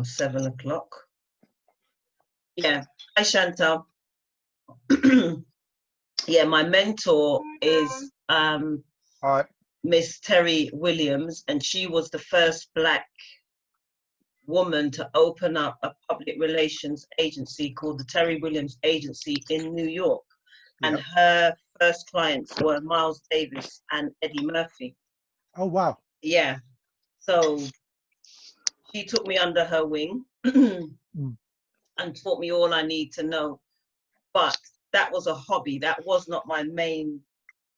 7 o'clock. Yeah. Hi, Chantal. Yeah, my mentor is Miss Terry Williams, and she was the first Black woman to open up a public relations agency called the Terry Williams Agency in New York. And her first clients were Miles Davis and Eddie Murphy. Oh, wow. Yeah. So she took me under her wing and taught me all I need to know. But that was a hobby. That was not my main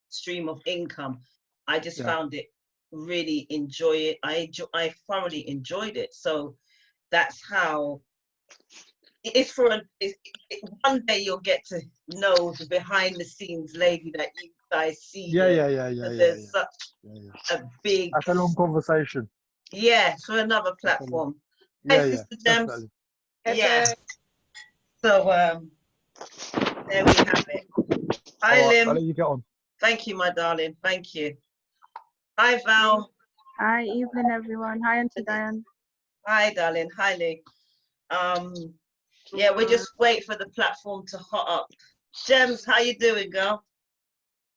stream of income. I just found it really I thoroughly enjoyed it. So that's how it's one day you'll get to know the behind the scenes lady that you guys see. There's such a big, that's a long conversation. Yeah, for another platform. Hi, Sister Gems. Yeah. So there we have it. Hi, Lim. I'll let you get on. Thank you, my darling. Thank you. Hi, Val. Hi, evening, everyone. Hi, Auntie Diane. Hi, darling. Hi, Lee. Yeah, we're just waiting for the platform to hot up. Gems, how you doing, girl?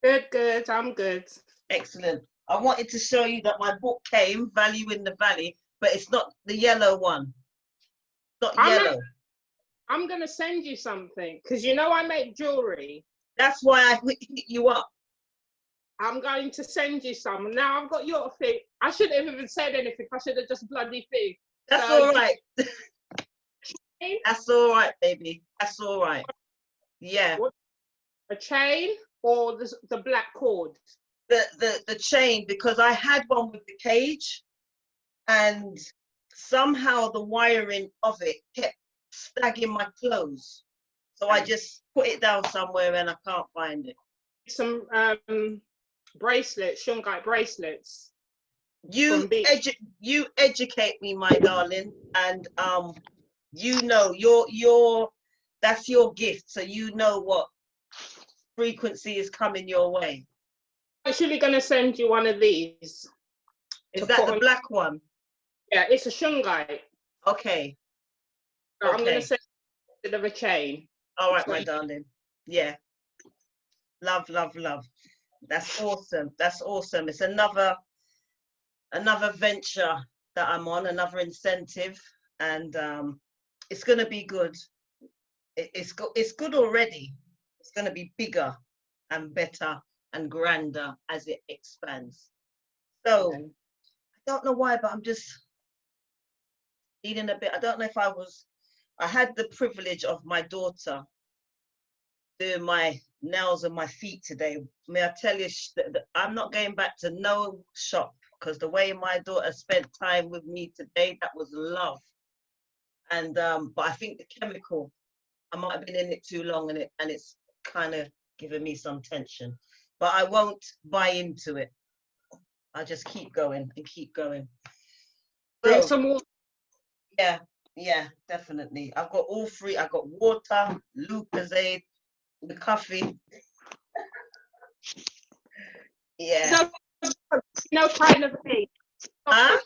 Good, good. I'm good. Excellent. I wanted to show you that my book came, Value in the Valley, but it's not the yellow one. Not yellow. I'm going to send you something because you know I make jewelry. That's why I hit you up. I'm going to send you some. Now I've got your thing. I shouldn't have even said anything. I should have just bloody thing. That's all right. That's all right, baby. That's all right. Yeah. A chain or the black cord? The chain, because I had one with the cage and somehow the wiring of it kept snagging my clothes. So I just put it down somewhere and I can't find it. Some bracelets, shungite bracelets. You educate me, my darling, and you know that's your gift, so you know what frequency is coming your way. I'm actually going to send you one of these. Is that the black one? Yeah, it's a shungite. Okay. So I'm going to send you a bit of a chain. All right, my darling. Yeah. Love, love, love. That's awesome. That's awesome. It's another venture that I'm on, another incentive, and it's going to be good. It's good already. It's going to be bigger and better and grander as it expands. So I don't know why, but I'm just feeling a bit. I don't know if I had the privilege of my daughter doing my nails and my feet today. May I tell you, I'm not going back to no shop, because the way my daughter spent time with me today, that was love. And but I think the chemical, I might have been in it too long, and it's kind of giving me some tension. But I won't buy into it. I just keep going and keep going. Drink some water. Yeah, definitely. I've got all three. I've got water, Lucozade, the coffee. Yeah. No kind of aid. Huh?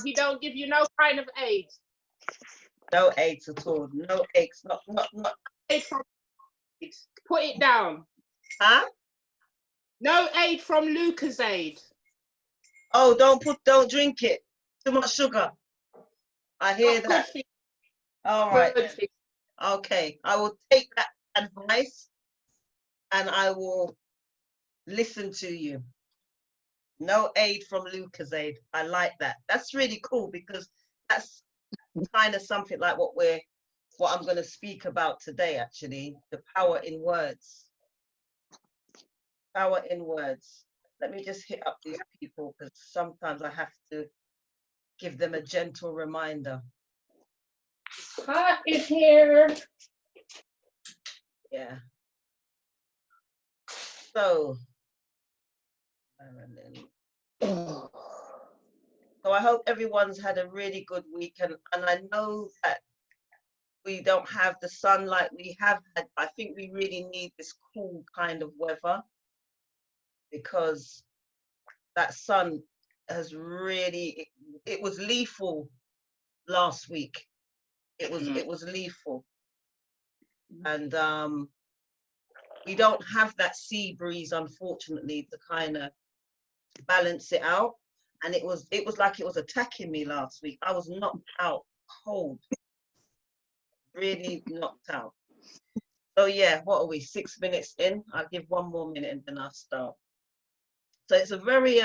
He don't give you no kind of aid. No aids at all. No aches. Not. Put it down. Huh? No aid from Lucozade. Oh, don't drink it. Too much sugar. I hear that. All right. Okay. I will take that advice and I will listen to you. No aid from Lucozade. I like that. That's really cool, because that's kind of something like what I'm going to speak about today, actually. The power in words. Power in words. Let me just hit up these people, because sometimes I have to give them a gentle reminder. Hot in here. Yeah. So I hope everyone's had a really good week, and I know that we don't have the sun like we have had. I think we really need this cool kind of weather, because that sun has really, it was lethal last week. It was lethal. And we don't have that sea breeze, unfortunately, to kind of balance it out. And it was like it was attacking me last week. I was knocked out cold, really knocked out. So yeah, what are we, 6 minutes in? I'll give 1 more minute and then I'll start. So it's a very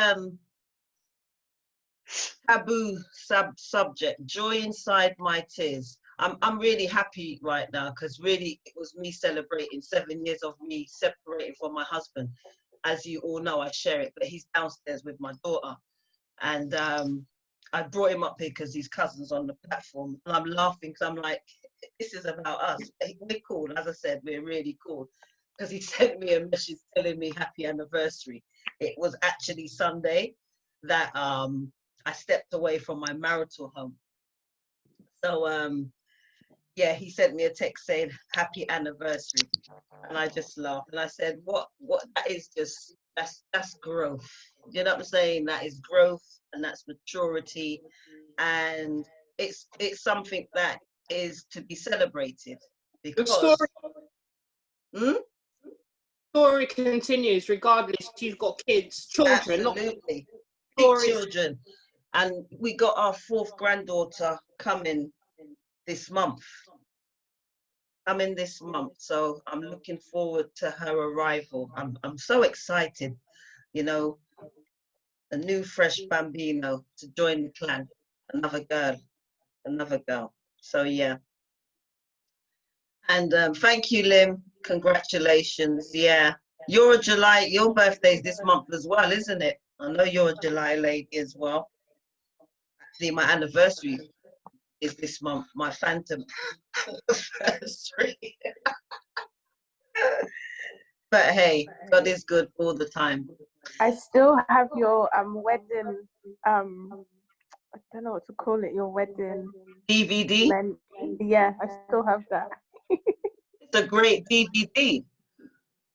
taboo subject, joy inside my tears. I'm really happy right now because really it was me celebrating 7 years of me separating from my husband. As you all know, I share it, but he's downstairs with my daughter. And I brought him up here because his cousin's on the platform. And I'm laughing because I'm like, this is about us. We're cool. As I said, we're really cool. Because he sent me a message telling me happy anniversary. It was actually Sunday that I stepped away from my marital home. So yeah, he sent me a text saying happy anniversary. And I just laughed. And I said, what that is just, that's growth. You know what I'm saying? That is growth and that's maturity. And it's something that is to be celebrated. Because story continues regardless. You've got kids, children. Absolutely. Big children. And we got our 4th granddaughter coming this month. So I'm looking forward to her arrival. I'm so excited, you know, a new fresh bambino to join the clan. Another girl. So yeah. And thank you, Lim. Congratulations. Yeah. Your birthday's this month as well, isn't it? I know you're a July lady as well. Actually, my anniversary is this month, my phantom anniversary. But hey, God is good all the time. I still have your wedding, I don't know what to call it, your wedding DVD? Yeah, I still have that. It's a great DVD.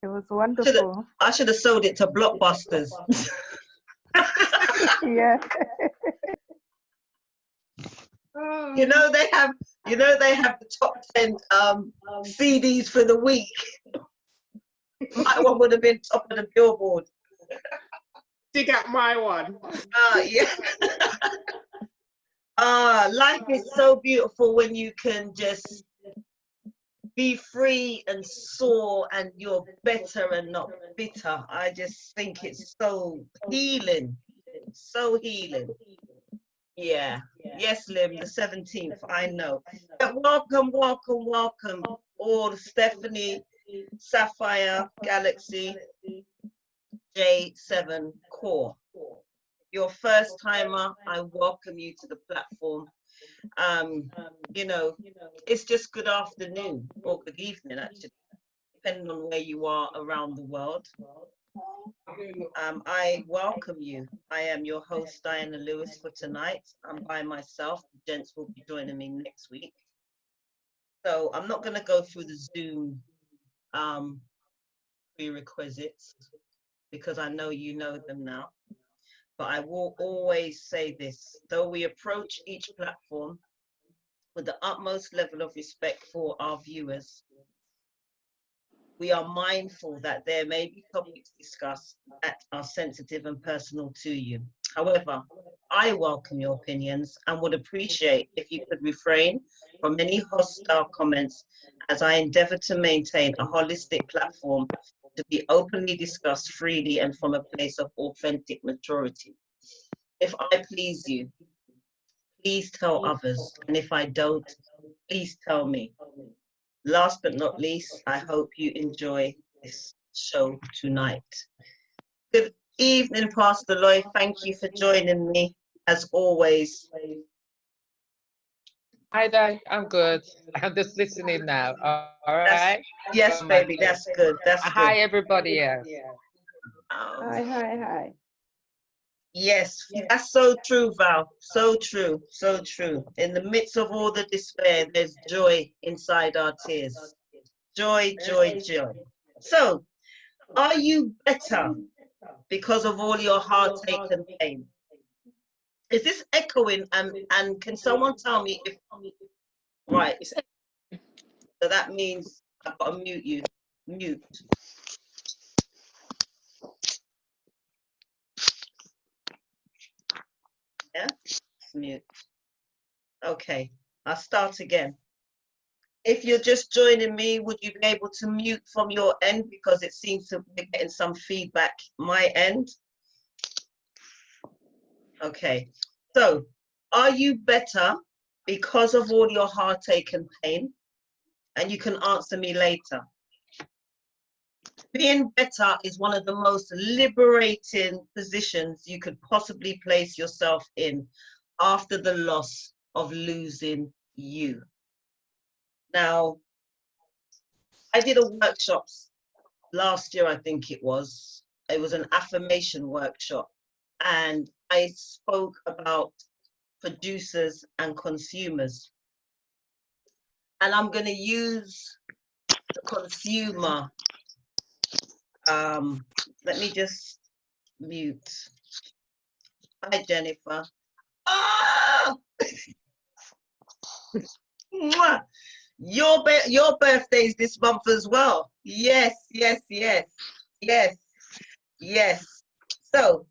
It was wonderful. I should have sold it to Blockbusters. Yeah. You know they have the top 10 CDs for the week. My one would have been top of the billboard. Dig out my one. Yeah. Life is so beautiful when you can just be free and soar and you're better and not bitter. I just think it's so healing. So healing. Yeah. Yes, Lim, the 17th, I know. But welcome all Stephanie, Sapphire, Galaxy, J7 Core. Your first timer, I welcome you to the platform. You know, it's just good afternoon or good evening, actually, depending on where you are around the world. I welcome you. I am your host, Diana Lewis, for tonight. I'm by myself. The gents will be joining me next week. So I'm not going to go through the Zoom prerequisites because I know you know them now. But I will always say this, though we approach each platform with the utmost level of respect for our viewers, we are mindful that there may be topics discussed that are sensitive and personal to you. However, I welcome your opinions and would appreciate if you could refrain from any hostile comments as I endeavor to maintain a holistic platform to be openly discussed freely and from a place of authentic maturity. If I please you, please tell others, and if I don't, please tell me. Last but not least, I hope you enjoy this show tonight. Good evening, Pastor Lloyd. Thank you for joining me, as always. Hi, Di. I'm good. I'm just listening now. All right. Yes, baby. That's good. That's good. Hi, everybody else. Hi. Yes, that's so true, Val. So true. So true. In the midst of all the despair, there's joy inside our tears. Joy, joy, joy. So, are you better because of all your heartache and pain? Is this echoing? And can someone tell me if, right, It's so that means I've got to mute you. Mute. Yeah, mute. Okay, I'll start again. If you're just joining me, would you be able to mute from your end, because it seems to be getting some feedback my end? Okay, so are you better because of all your heartache and pain? And you can answer me later. Being better is one of the most liberating positions you could possibly place yourself in after the loss of losing you. Now, I did a workshop last year, I think it was. It was an affirmation workshop, and I spoke about producers and consumers. And I'm going to use the consumer. Let me just mute. Hi, Jennifer. Ah! Mwah! Your birthday's this month as well. Yes, yes, yes, yes, yes. So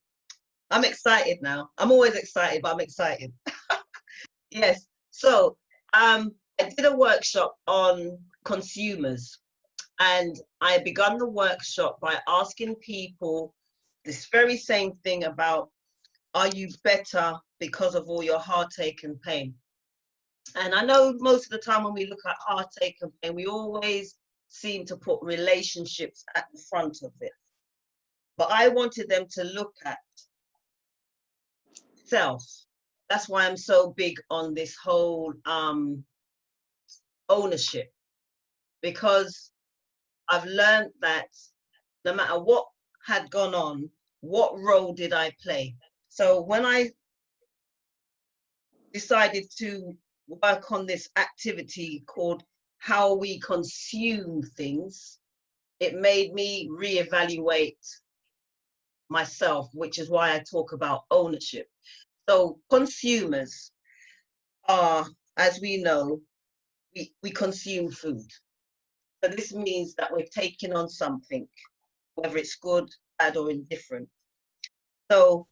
I'm excited now. I'm always excited, but I'm excited. Yes. So I did a workshop on consumers, and I began the workshop by asking people this very same thing about, are you better because of all your heartache and pain? And I know most of the time when we look at heartache and pain, we always seem to put relationships at the front of it. But I wanted them to look at self. That's why I'm so big on this whole ownership, because I've learned that no matter what had gone on, what role did I play? So when I decided to work on this activity called how we consume things, it made me reevaluate myself, which is why I talk about ownership. So consumers are, as we know, we consume food. So this means that we're taking on something, whether it's good, bad, or indifferent. So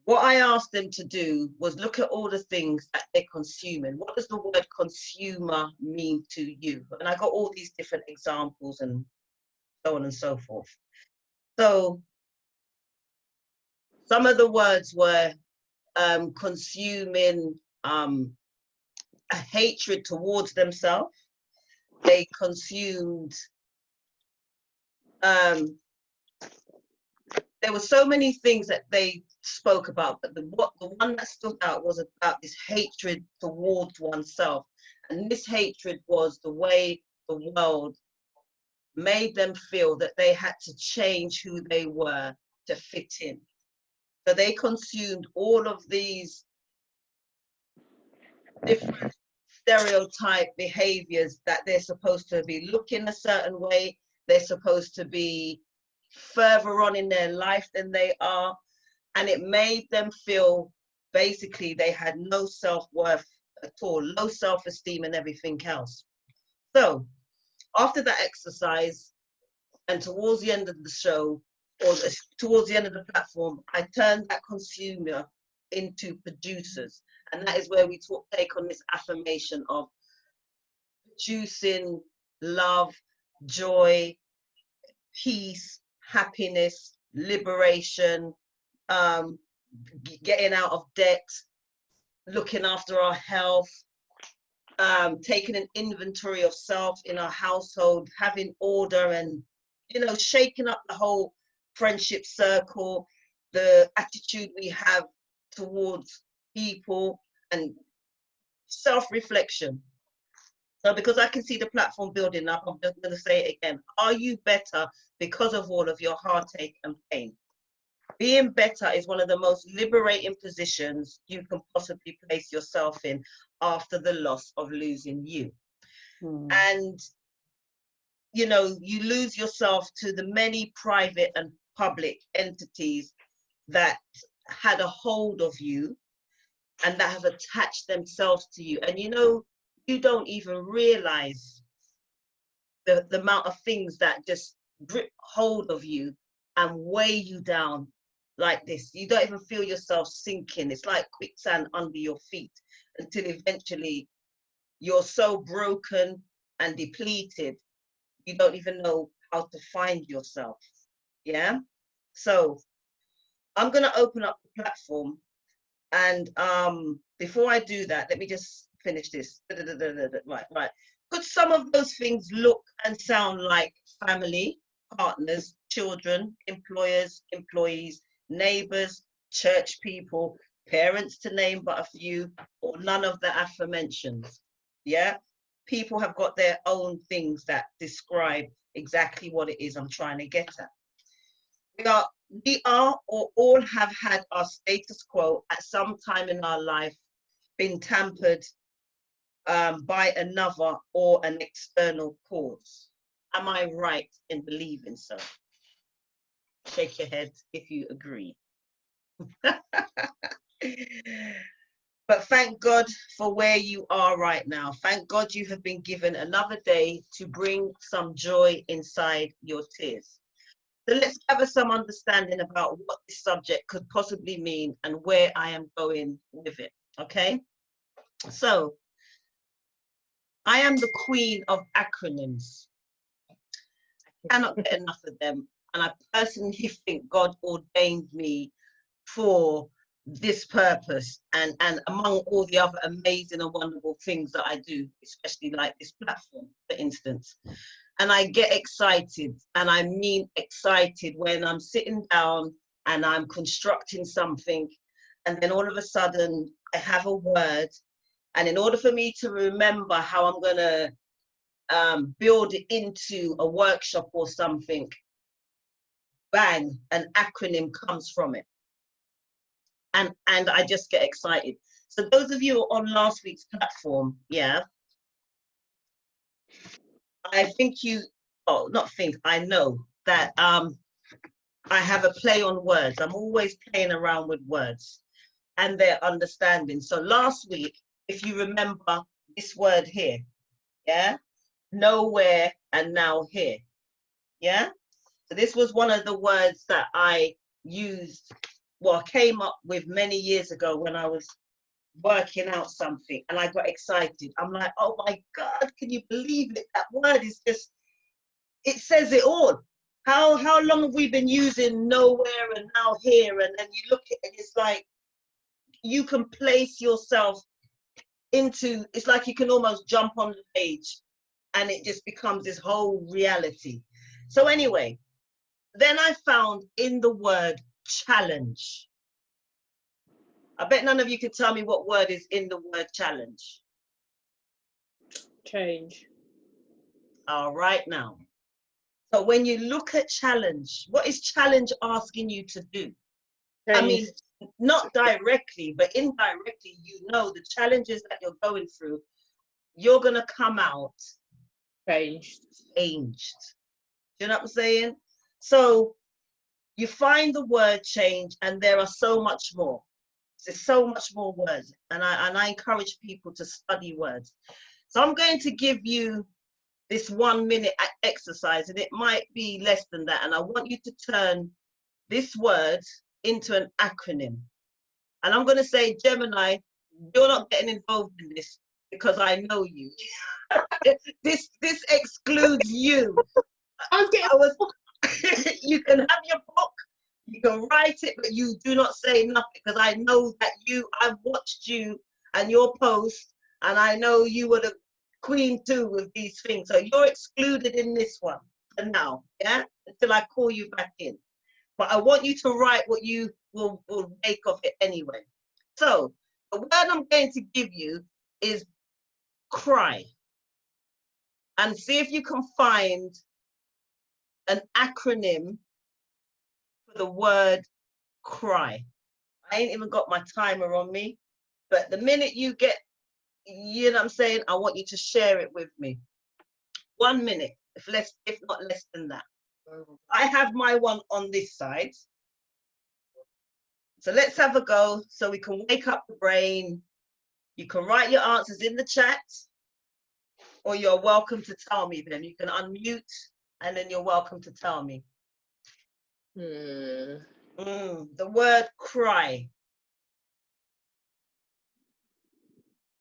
what I asked them to do was look at all the things that they're consuming. What does the word consumer mean to you? And I got all these different examples and so on and so forth. So some of the words were consuming a hatred towards themselves. They consumed, there were so many things that they spoke about, but the one that stood out was about this hatred towards oneself. And this hatred was the way the world made them feel that they had to change who they were to fit in. So they consumed all of these different stereotype behaviors, that they're supposed to be looking a certain way, they're supposed to be further on in their life than they are, and it made them feel basically they had no self-worth at all, low self-esteem and everything else. So after that exercise, and towards the end of the show, or towards the end of the platform, I turned that consumer into producers. And that is where we take on this affirmation of producing love, joy, peace, happiness, liberation, getting out of debt, looking after our health, taking an inventory of self in our household, having order, and, you know, shaking up the whole friendship circle, the attitude we have towards people, and self-reflection. So because I can see the platform building up, I'm just going to say it again. Are you better because of all of your heartache and pain? Being better is one of the most liberating positions you can possibly place yourself in after the loss of losing you. And, you know, you lose yourself to the many private and public entities that had a hold of you and that have attached themselves to you. And you know, you don't even realize the amount of things that just grip hold of you and weigh you down like this. You don't even feel yourself sinking. It's like quicksand under your feet until eventually you're so broken and depleted, you don't even know how to find yourself. Yeah. So I'm going to open up the platform. And before I do that, let me just finish this. Right. Could some of those things look and sound like family, partners, children, employers, employees, neighbors, church people, parents, to name but a few, or none of the aforementioned? Yeah. People have got their own things that describe exactly what it is I'm trying to get at. We are or all have had our status quo at some time in our life been tampered by another or an external cause. Am I right in believing so? Shake your head if you agree. But thank God for where you are right now. Thank God you have been given another day to bring some joy inside your tears. So let's gather some understanding about what this subject could possibly mean and where I am going with it, okay? So, I am the queen of acronyms. I cannot get enough of them, and I personally think God ordained me for this purpose and among all the other amazing and wonderful things that I do, especially like this platform, for instance. And I get excited, and I mean excited, when I'm sitting down and I'm constructing something, and then all of a sudden I have a word, and in order for me to remember how I'm going to build it into a workshop or something, bang, an acronym comes from it. And I just get excited. So those of you on last week's platform, yeah, I think I know that I have a play on words. I'm always playing around with words and their understanding. So last week, if you remember this word here, yeah, nowhere and now here, yeah. So this was one of the words that I used, well, came up with many years ago when I was working out something, and I got excited. I'm like, oh my God, can you believe it? That word is just, it says it all. How long have we been using nowhere and now here? And then you look at it, it's like you can place yourself into, it's like you can almost jump on the page and it just becomes this whole reality. So anyway, then I found in the word challenge. I bet none of you can tell me what word is in the word challenge. Change. All right now. So when you look at challenge, what is challenge asking you to do? Change. I mean, not directly, but indirectly, you know the challenges that you're going through, you're going to come out changed. Do you know what I'm saying? So you find the word change, and there are so much more. There's so much more words, and I encourage people to study words. So I'm going to give you this 1 minute exercise, and it might be less than that, and I want you to turn this word into an acronym. And I'm going to say, Gemini, you're not getting involved in this because I know you. this excludes you. You can have your book, you can write it, but you do not say nothing, because I know that I've watched you and your post, and I know you were the queen too with these things. So you're excluded in this one for now, yeah, until I call you back in. But I want you to write what you will make of it anyway. So the word I'm going to give you is cry. And see if you can find an acronym for the word cry. I ain't even got my timer on me, but the minute you get, you know what I'm saying, I want you to share it with me. 1 minute, if not less than that. I have my one on this side. So let's have a go so we can wake up the brain. You can write your answers in the chat, or you're welcome to tell me then. You can unmute and then you're welcome to tell me. The word cry.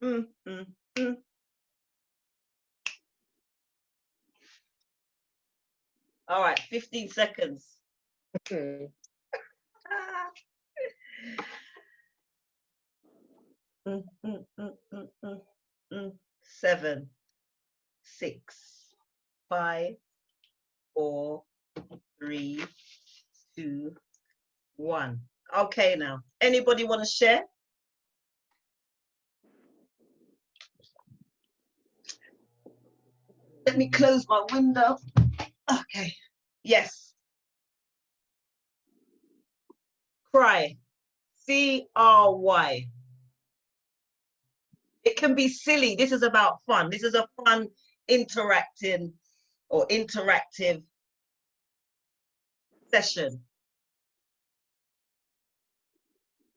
All right, 15 seconds. 7, 6, 5, 4, 3, 2, 1. Okay, now, anybody want to share? Let me close my window. Okay, yes. Cry, C-R-Y. It can be silly. This is about fun. This is a fun interactive session.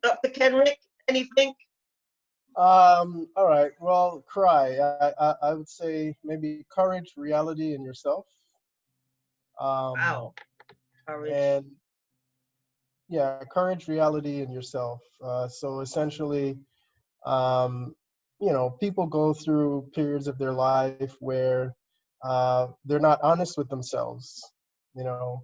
Dr. Kenrick, anything? All right. Well, cry. I would say maybe courage, reality, and yourself. Wow. Courage. And yeah, courage, reality, and yourself. So essentially, you know, people go through periods of their life where they're not honest with themselves. You know,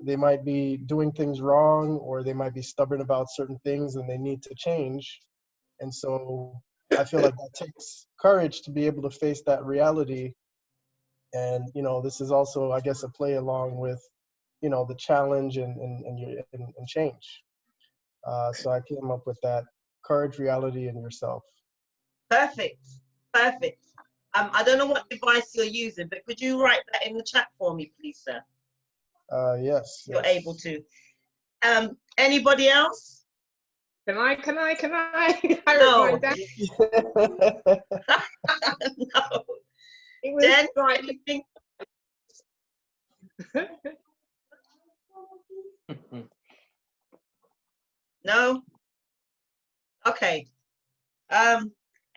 they might be doing things wrong, or they might be stubborn about certain things and they need to change. And so I feel like that takes courage to be able to face that reality. And, you know, this is also, I guess, a play along with, you know, the challenge and change. So I came up with that: courage, reality, and yourself. Perfect. Perfect. I don't know what device you're using, but could you write that in the chat for me, please, sir? Yes. You're able to. Anybody else? Can I? No. wrote mine down. No. It was Jen, right. anything? No? Okay.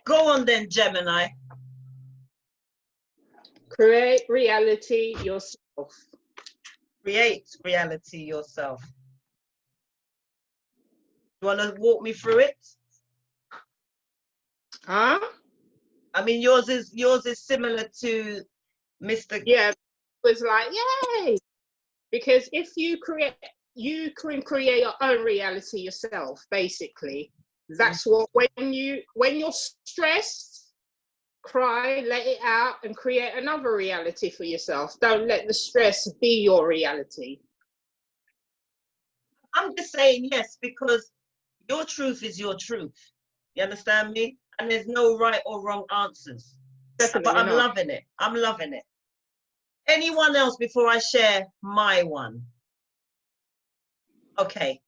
Go on then, Gemini. Create reality yourself. Create reality yourself. You want to walk me through it? Huh? I mean, yours is similar to Mr. Yeah, it was like, yay! Because if you can create your own reality yourself, basically. That's what, when you're stressed, cry, let it out, and create another reality for yourself. Don't let the stress be your reality. I'm just saying yes, because your truth is your truth. You understand me? And there's no right or wrong answers. Definitely but I'm not. loving it. I'm loving it. Anyone else before I share my one? Okay.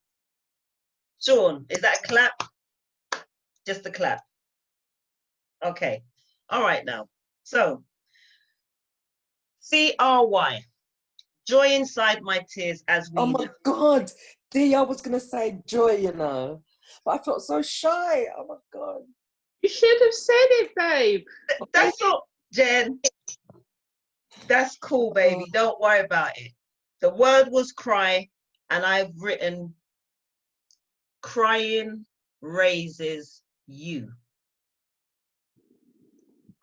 Sean, is that a clap? Just a clap. Okay. All right now. So, CRY. Joy inside my tears as we... Oh my God. I was going to say joy, you know. But I felt so shy. Oh my God. You should have said it, babe. That's all, Jen. That's cool, baby. Don't worry about it. The word was cry, and I've written crying raises you.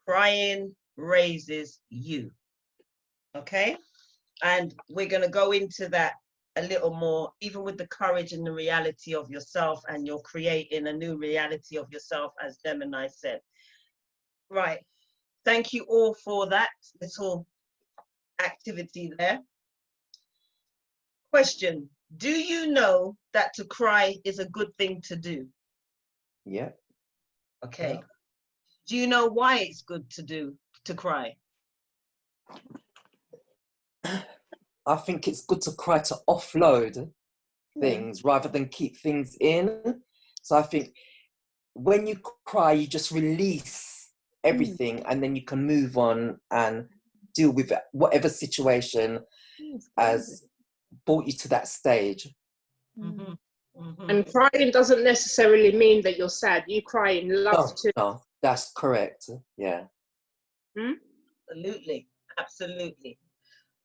Crying raises you. Okay? And we're going to go into that a little more, even with the courage and the reality of yourself, and you're creating a new reality of yourself, as Gemini said. Right. Thank you all for that little activity there. Question: do you know that to cry is a good thing to do? Yeah. Okay. Yeah. Do you know why it's good to cry? I think it's good to cry to offload things rather than keep things in. So I think when you cry, you just release everything and then you can move on and deal with whatever situation has brought you to that stage. Mm-hmm. Mhm. And crying doesn't necessarily mean that you're sad. You cry in love No, too. no, that's correct. Yeah. Hmm? Absolutely, absolutely.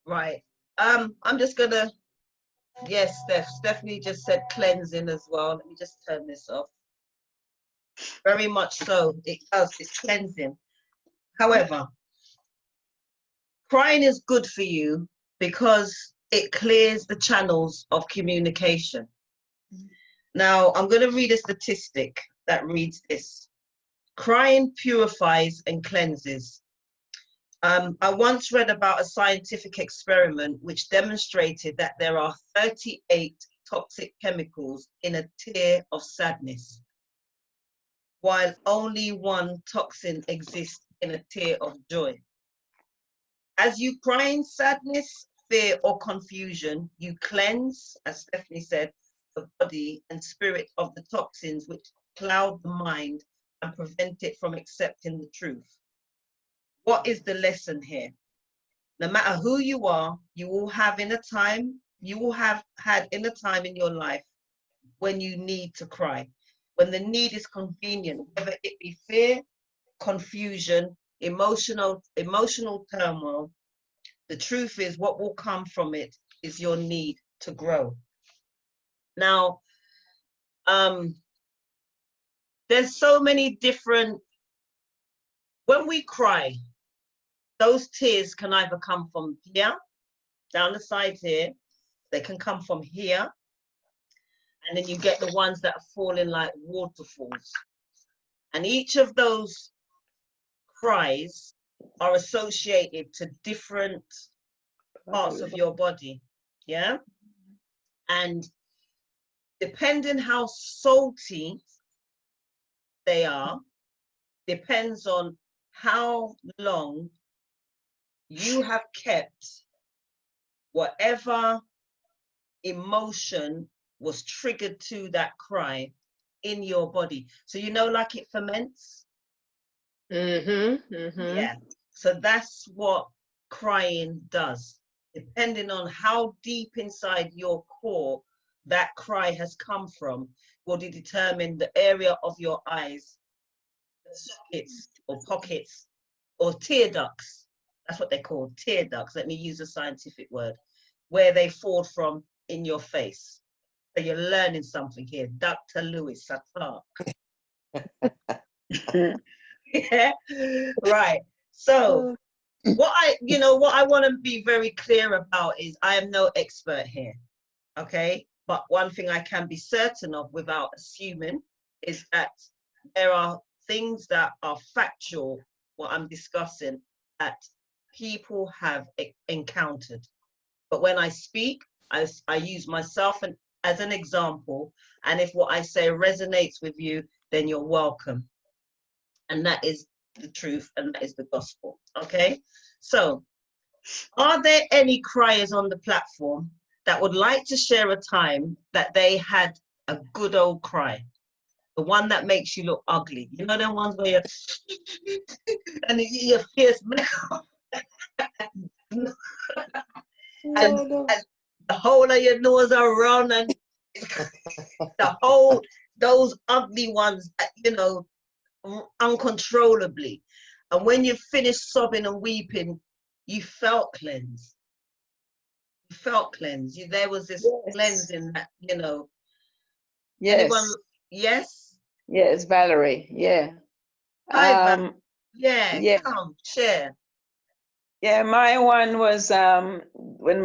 Right. I'm just gonna. Yes, Stephanie just said cleansing as well. Let me just turn this off. Very much so. It does. It's cleansing. However, crying is good for you because it clears the channels of communication. Now, I'm going to read a statistic that reads this. Crying purifies and cleanses. I once read about a scientific experiment which demonstrated that there are 38 toxic chemicals in a tear of sadness, while only one toxin exists in a tear of joy. As you cry in sadness, fear, or confusion, you cleanse, as Stephanie said, the body and spirit of the toxins which cloud the mind and prevent it from accepting the truth. What is the lesson here? No matter who you are, you will have had in a time in your life when you need to cry, when the need is convenient, whether it be fear, confusion, emotional turmoil. The truth is, what will come from it is your need to grow. Now, there's so many different, when we cry, those tears can either come from here, down the side here, they can come from here, and then you get the ones that are falling like waterfalls. And each of those cries are associated to different parts of your body, yeah? And depending how salty they are, depends on how long you have kept whatever emotion was triggered to that cry in your body. So you know, like it ferments. Yeah. So that's what crying does. Depending on how deep inside your core that cry has come from, will determine the area of your eyes, the sockets or pockets or tear ducts. That's what they're called, tear ducts. Let me use a scientific word, where they fall from in your face. So you're learning something here, Dr. Lewis Clark. Yeah, right. So what I want to be very clear about is I am no expert here, okay? But one thing I can be certain of without assuming is that there are things that are factual, what I'm discussing, that people have encountered. But when I speak, I use myself as an example, and if what I say resonates with you, then you're welcome. And that is the truth, and that is the gospel, okay? So, are there any criers on the platform that would like to share a time that they had a good old cry? The one that makes you look ugly. You know, the ones where you're, and your fierce and the whole of your nose are round, and those ugly ones, you know, uncontrollably. And when you finished sobbing and weeping, you felt cleansed. You felt cleansed. There was this cleansing that, you know. Yes. Anyone? Yes? Yes, Valerie. Yeah. Hi, yeah, yeah. come, share. Yeah, my one was when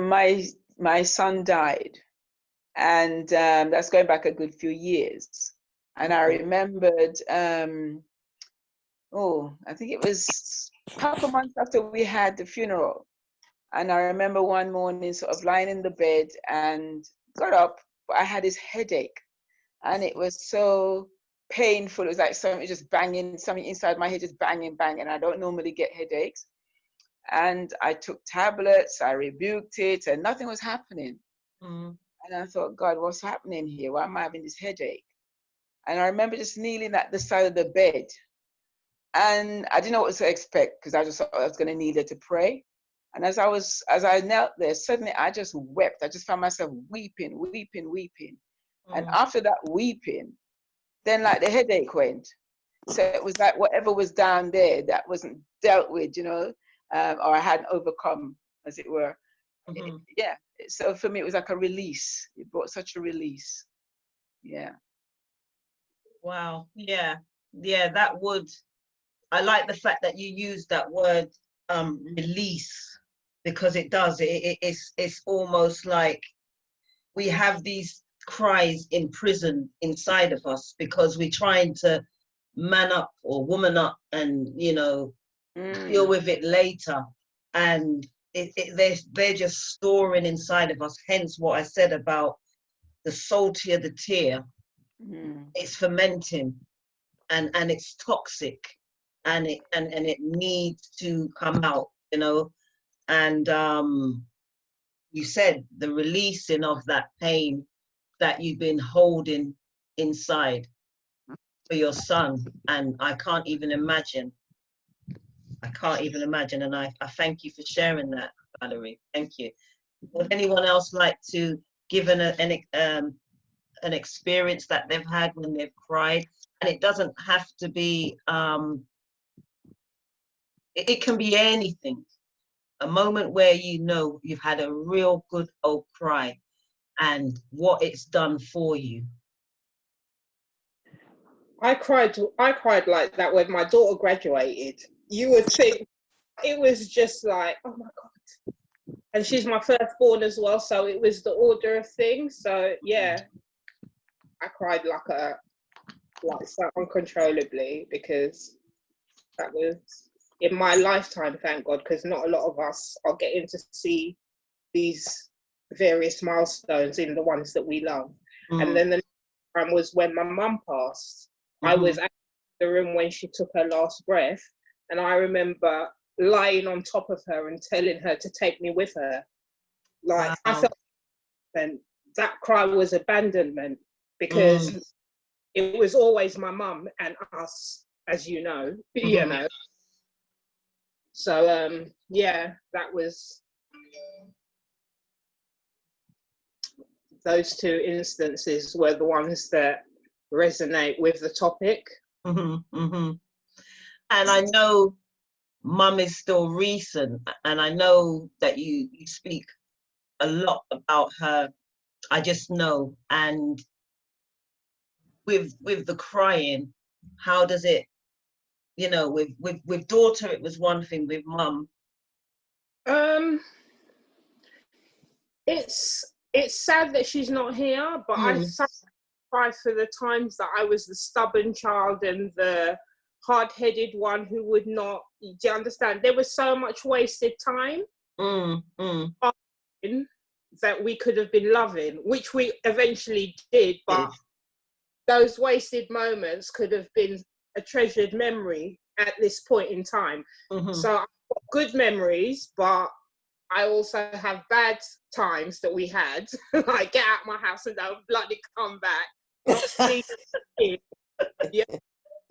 my son died. And that's going back a good few years. And I remembered, I think it was a couple of months after we had the funeral. And I remember one morning sort of lying in the bed and got up, but I had this headache. And it was so painful. It was like something just banging, something inside my head just banging. I don't normally get headaches. And I took tablets, I rebuked it, and nothing was happening. And I thought, God, what's happening here? Why am I having this headache? And I remember just kneeling at the side of the bed. And I didn't know what to expect because I just thought I was going to kneel there to pray. And as I knelt there, suddenly I just wept. I just found myself weeping. And after that weeping, then like the headache went. So it was like whatever was down there that wasn't dealt with, you know, or I hadn't overcome, as it were. Yeah. So for me, it was like a release. It brought such a release. Yeah. Wow. Yeah. Yeah. That would. I like the fact that you used that word, release, because it does. It's almost like we have these cries imprisoned inside of us because we're trying to man up or woman up and, you know, deal with it later. And they're just storing inside of us. Hence what I said about the saltier the tear, it's fermenting and it's toxic and it needs to come out, you know. And you said the releasing of that pain that you've been holding inside for your son. And I can't even imagine. And I thank you for sharing that, Valerie. Thank you. Would anyone else like to give an experience that they've had when they've cried? And it doesn't have to be, it can be anything. A moment where you know you've had a real good old cry and what it's done for you. I cried like that when my daughter graduated. You would think it was just like, oh my God. And she's my firstborn as well, so it was the order of things. So yeah, I cried like so uncontrollably, because that was in my lifetime, thank God, because not a lot of us are getting to see these various milestones in the ones that we love. And then the next time was when my mum passed. I was at the room when she took her last breath, and I remember lying on top of her and telling her to take me with her. Like, wow. I felt, and that cry was abandonment, because it was always my mum and us, as you know, you know. So yeah, that was, those two instances were the ones that resonate with the topic. And I know mum is still recent, and I know that you speak a lot about her. I just know. And with the crying, how does it, you know, with daughter it was one thing, with mum? It's sad that she's not here, but I cry for the times that I was the stubborn child and the hard-headed one who would not, do you understand? There was so much wasted time that we could have been loving, which we eventually did, but those wasted moments could have been a treasured memory at this point in time. So I've got good memories, but I also have bad times that we had, like get out of my house and don't bloody come back, not speak. Yeah.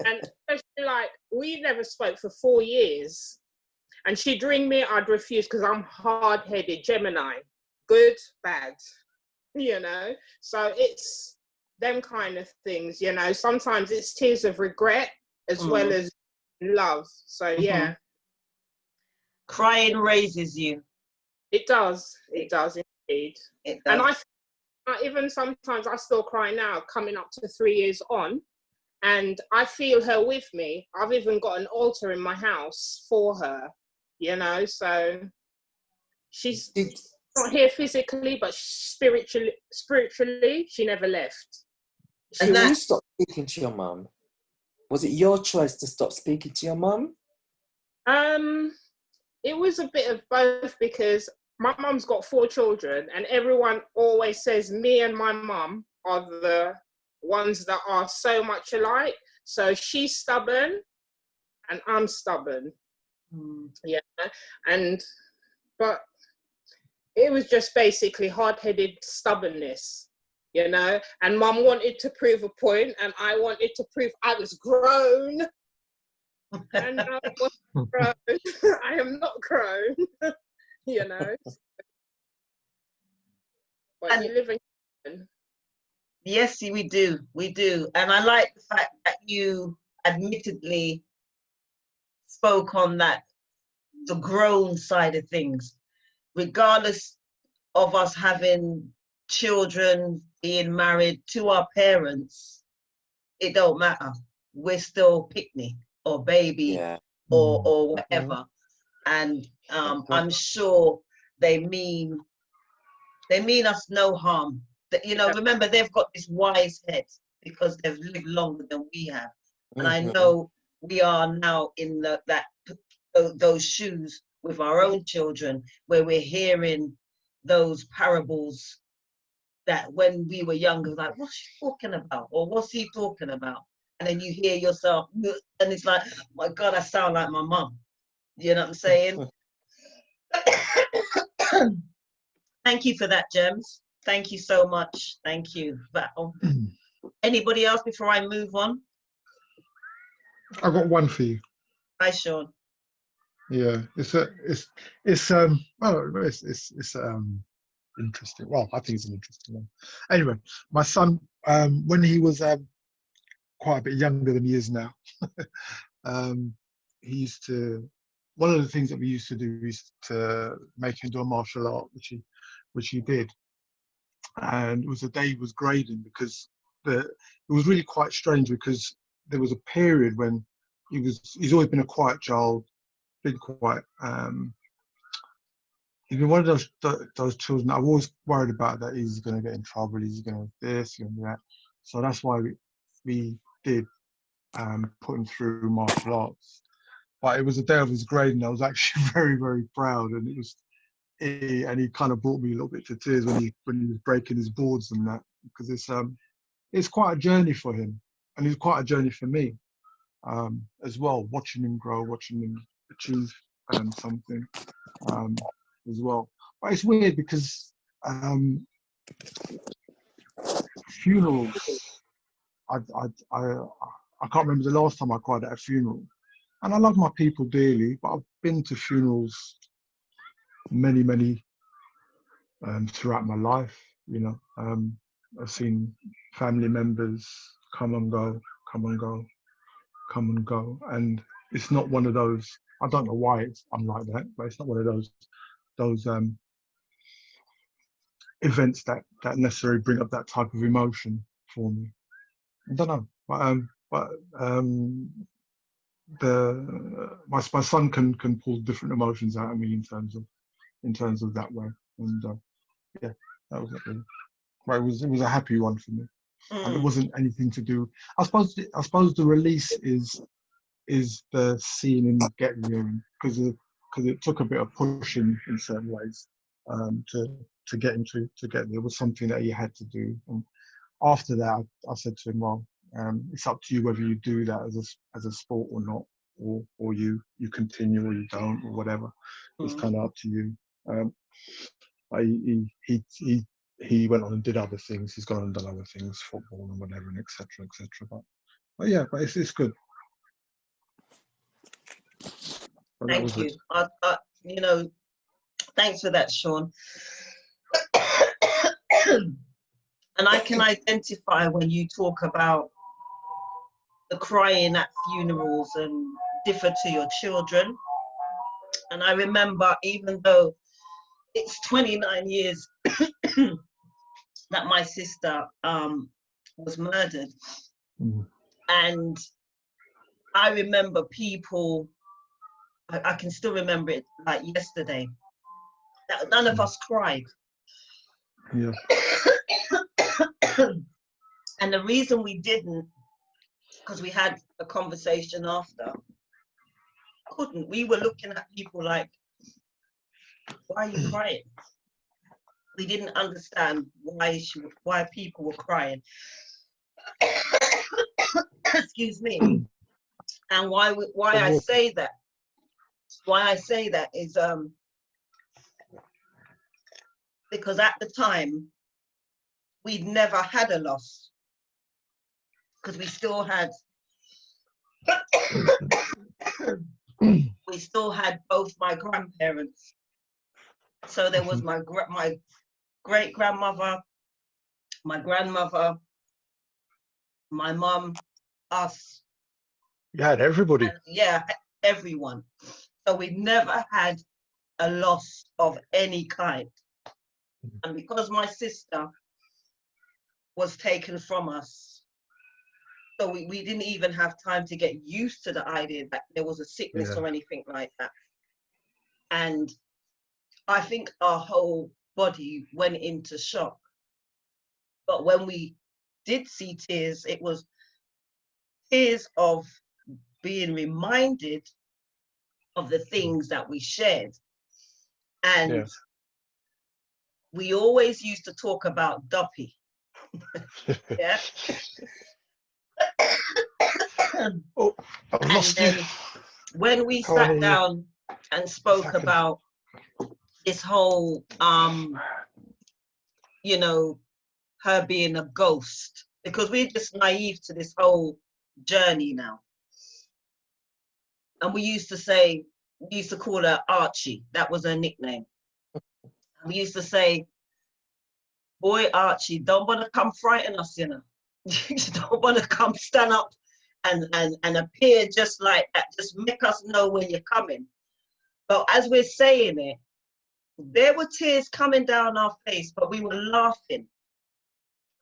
And especially like, we never spoke for 4 years, and she'd ring me, I'd refuse because I'm hard-headed Gemini, good, bad, you know. So it's them kind of things, you know. Sometimes it's tears of regret as well as love. So yeah. Crying raises you. It does indeed. It does. And I even sometimes I still cry now, coming up to 3 years on, and I feel her with me. I've even got an altar in my house for her, you know. So she's not here physically, but spiritually she never left. Did you stop speaking to your mum? Was it your choice to stop speaking to your mum? It was a bit of both, because my mum's got 4 children, and everyone always says me and my mum are the ones that are so much alike. So she's stubborn and I'm stubborn. Yeah. But it was just basically hard-headed stubbornness, you know. And mum wanted to prove a point, and I wanted to prove I was grown. And I wasn't grown. I am not grown. You know, but you live in. Yes, we do. We do. And I like the fact that you admittedly spoke on that, the grown side of things, regardless of us having children, being married to our parents, it don't matter. We're still picnic or baby Yeah. or whatever. And I'm sure they mean us no harm. That, you know, remember, they've got this wise head because they've lived longer than we have. And I know we are now in those shoes with our own children, where we're hearing those parables that when we were younger, like, what's she talking about? Or what's he talking about? And then you hear yourself, and it's like, oh my God, I sound like my mum. You know what I'm saying? Thank you for that, Gems. Thank you so much. Thank you, Val. Anybody else before I move on? I've got one for you. Hi, Sean. Yeah, it's interesting. Well, I think it's an interesting one. Anyway, my son, when he was quite a bit younger than he is now, he used to. One of the things that we used to do is to make him do a martial art, which he did. And it was the day he was grading, because it was really quite strange, because there was a period when he's always been a quiet child, been quite he's been one of those children that I've always worried about, that he's going to get in trouble, he's going to do this, he's going to do that. So that's why we did put him through martial arts. But it was the day of his grading. I was actually very, very proud, and he kind of brought me a little bit to tears when he was breaking his boards and that, because it's quite a journey for him, and it's quite a journey for me as well, watching him grow, watching him achieve something as well. But it's weird because funerals, I can't remember the last time I cried at a funeral. And I love my people dearly, but I've been to funerals many throughout my life. You know, I've seen family members come and go, and it's not one of those. I don't know why I'm like that, but it's not one of those events that necessarily bring up that type of emotion for me. I don't know, but my son can pull different emotions out of me in terms of that way, and yeah, that was it really. But it was a happy one for me, and it wasn't anything to do. I suppose the release is the seeing him get there, because it took a bit of pushing in certain ways to get him to get there. It was something that he had to do, and after that, I said to him, well, it's up to you whether you do that as a sport or not, or you continue or you don't, or whatever. It's kind of up to you. He went on and did other things. He's gone and done other things, football and whatever, and etc. But yeah, but it's good. But thank you. You know, thanks for that, Sean. And I can identify when you talk about the crying at funerals and differ to your children. And I remember, even though it's 29 years that my sister was murdered, and I remember people, I can still remember it like yesterday, that none of us cried. Yeah. And the reason we didn't, because we had a conversation after, we were looking at people like, why are you crying? We didn't understand why people were crying. Excuse me. And why I say that is because at the time we'd never had a loss, because we still had both my grandparents. So there was my great grandmother, my grandmother, my mum, us, You had everybody. and yeah, everyone. So we never had a loss of any kind. And because my sister was taken from us, so we didn't even have time to get used to the idea that there was a sickness Yeah. or anything like that. And I think our whole body went into shock. But when we did see tears, it was tears of being reminded of the things that we shared. And Yeah. we always used to talk about Duppy. Yeah. Oh, I've And lost you. then when we Can't hear sat you. down and spoke Second. about this whole you know, her being a ghost, because we're just naive to this whole journey now. And we used to call her Archie. That was her nickname. And we used to say, boy, Archie, don't want to come frighten us, you know. You don't want to come stand up and appear just like that. Just make us know when you're coming. But as we're saying it, there were tears coming down our face, but we were laughing.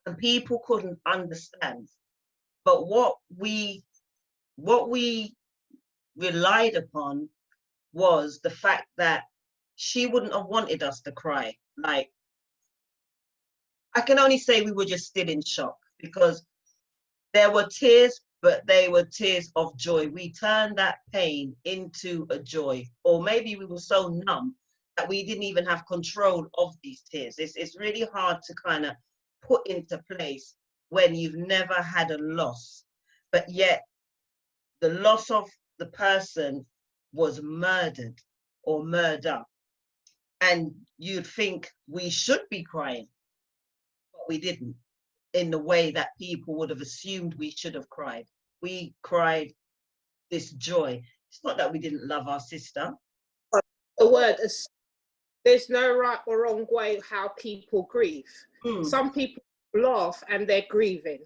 And people couldn't understand. But what we relied upon was the fact that she wouldn't have wanted us to cry. Like, I can only say we were just still in shock, because there were tears, but they were tears of joy. We turned that pain into a joy, or maybe we were so numb that we didn't even have control of these tears. It's really hard to kind of put into place when you've never had a loss, but yet the loss of the person was murdered or murder. And you'd think we should be crying, but we didn't, in the way that people would have assumed we should have cried. We cried this joy. It's not that we didn't love our sister. The word is, there's no right or wrong way how people grieve. Some people laugh and they're grieving.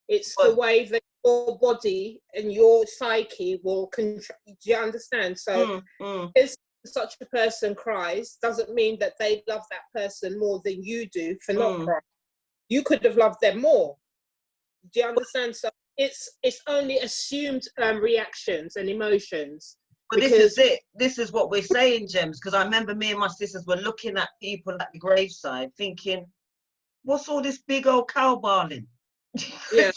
It's the way that your body and your psyche will control. Do you understand? So if such a person cries, doesn't mean that they love that person more than you do for not crying. You could have loved them more. Do you understand? So it's only assumed reactions and emotions. But this is it. This is what we're saying, Gems, because I remember me and my sisters were looking at people at the graveside thinking, what's all this big old cow barling? Yeah.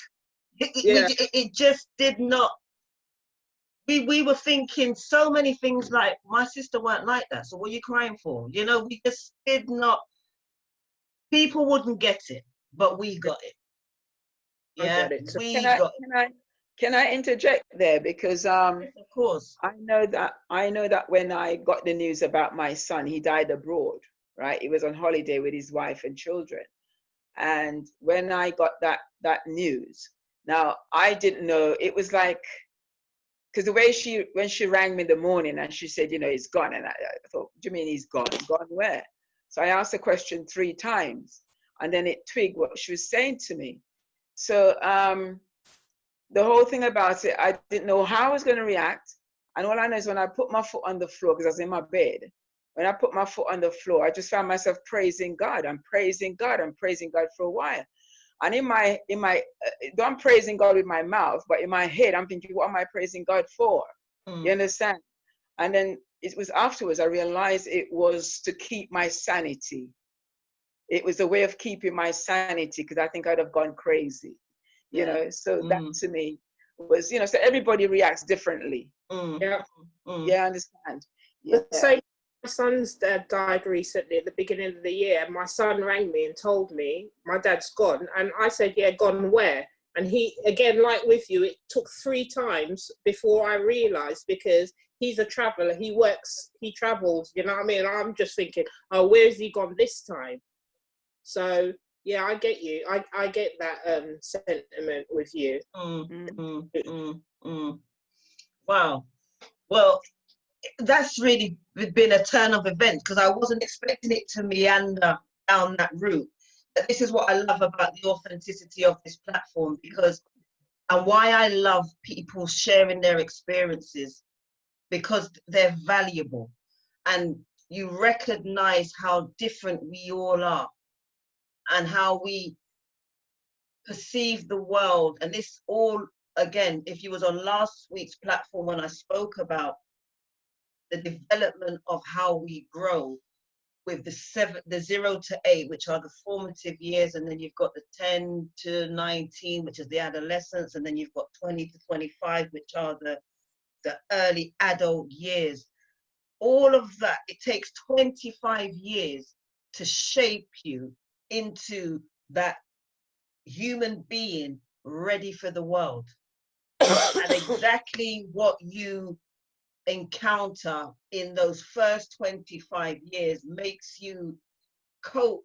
It just did not. We were thinking so many things, like, my sister weren't like that, so what are you crying for? You know, we just did not. People wouldn't get it, but we got it. Yeah, Can I interject there? Because of course, I know that when I got the news about my son, he died abroad, right? He was on holiday with his wife and children. And when I got that news, now I didn't know, it was like, because the way when she rang me in the morning and she said, you know, he's gone. And I thought, do you mean he's gone? Gone where? So I asked the question 3 times, and then it twigged what she was saying to me. So the whole thing about it, I didn't know how I was going to react. And all I know is when I put my foot on the floor, because I was in my bed, when I put my foot on the floor, I just found myself praising God. I'm praising God. I'm praising God for a while. And in my, I'm praising God with my mouth, but in my head, I'm thinking, what am I praising God for? You understand? And then it was afterwards I realized it was to keep my sanity. It was a way of keeping my sanity, because I think I'd have gone crazy, you know. So that to me was, you know, so everybody reacts differently. Yeah, I understand. Yeah. So my son's dad died recently at the beginning of the year. My son rang me and told me my dad's gone, and I said, yeah, gone where? And he, again, like with you, it took 3 times before I realized, because he's a traveler, he works, he travels, you know what I mean? I'm just thinking, oh, where's he gone this time? So yeah, I get you. I get that sentiment with you. Wow. Well, that's really been a turn of events, because I wasn't expecting it to meander down that route. But this is what I love about the authenticity of this platform, because And why I love people sharing their experiences, because they're valuable, and you recognize how different we all are and how we perceive the world. And this all, again, if you was on last week's platform when I spoke about the development of how we grow with the 0 to 8, which are the formative years, and then you've got the 10 to 19, which is the adolescence, and then you've got 20 to 25, which are the early adult years. All of that, it takes 25 years to shape you into that human being ready for the world. And exactly what you encounter in those first 25 years makes you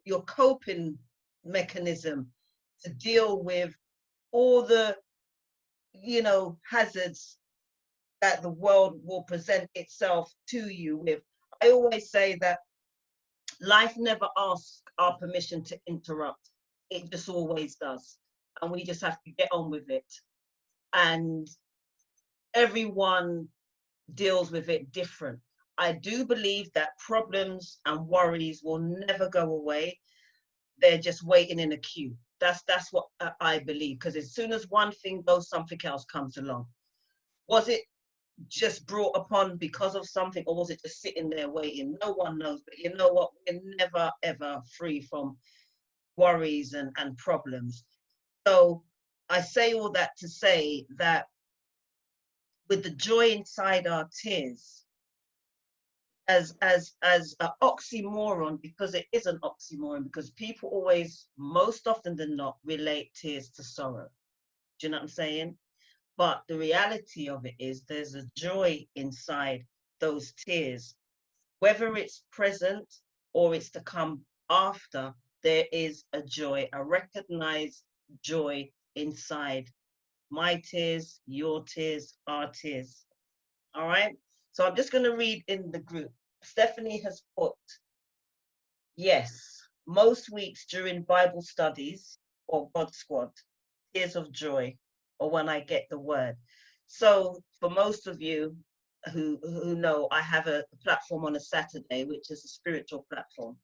your coping mechanism to deal with all the, you know, hazards that the world will present itself to you with. I always say that life never asks our permission to interrupt. It just always does. And we just have to get on with it. And everyone deals with it different. I do believe that problems and worries will never go away. They're just waiting in a queue. That's what I believe, because as soon as one thing goes, something else comes along. Was it just brought upon because of something, or was it just sitting there waiting? No one knows. But you know what? We're never, ever free from worries and problems. So I say all that to say that with the joy inside our tears, as an oxymoron, because it is an oxymoron, because people always, most often than not, relate tears to sorrow. Do you know what I'm saying? But the reality of it is there's a joy inside those tears. Whether it's present or it's to come after, there is a joy, a recognized joy inside my tears, your tears, our tears. All right? So I'm just going to read in the group. Stephanie has put, yes, most weeks during Bible studies or God Squad, tears of joy, or when I get the word. So for most of you who know, I have a platform on a Saturday, which is a spiritual platform.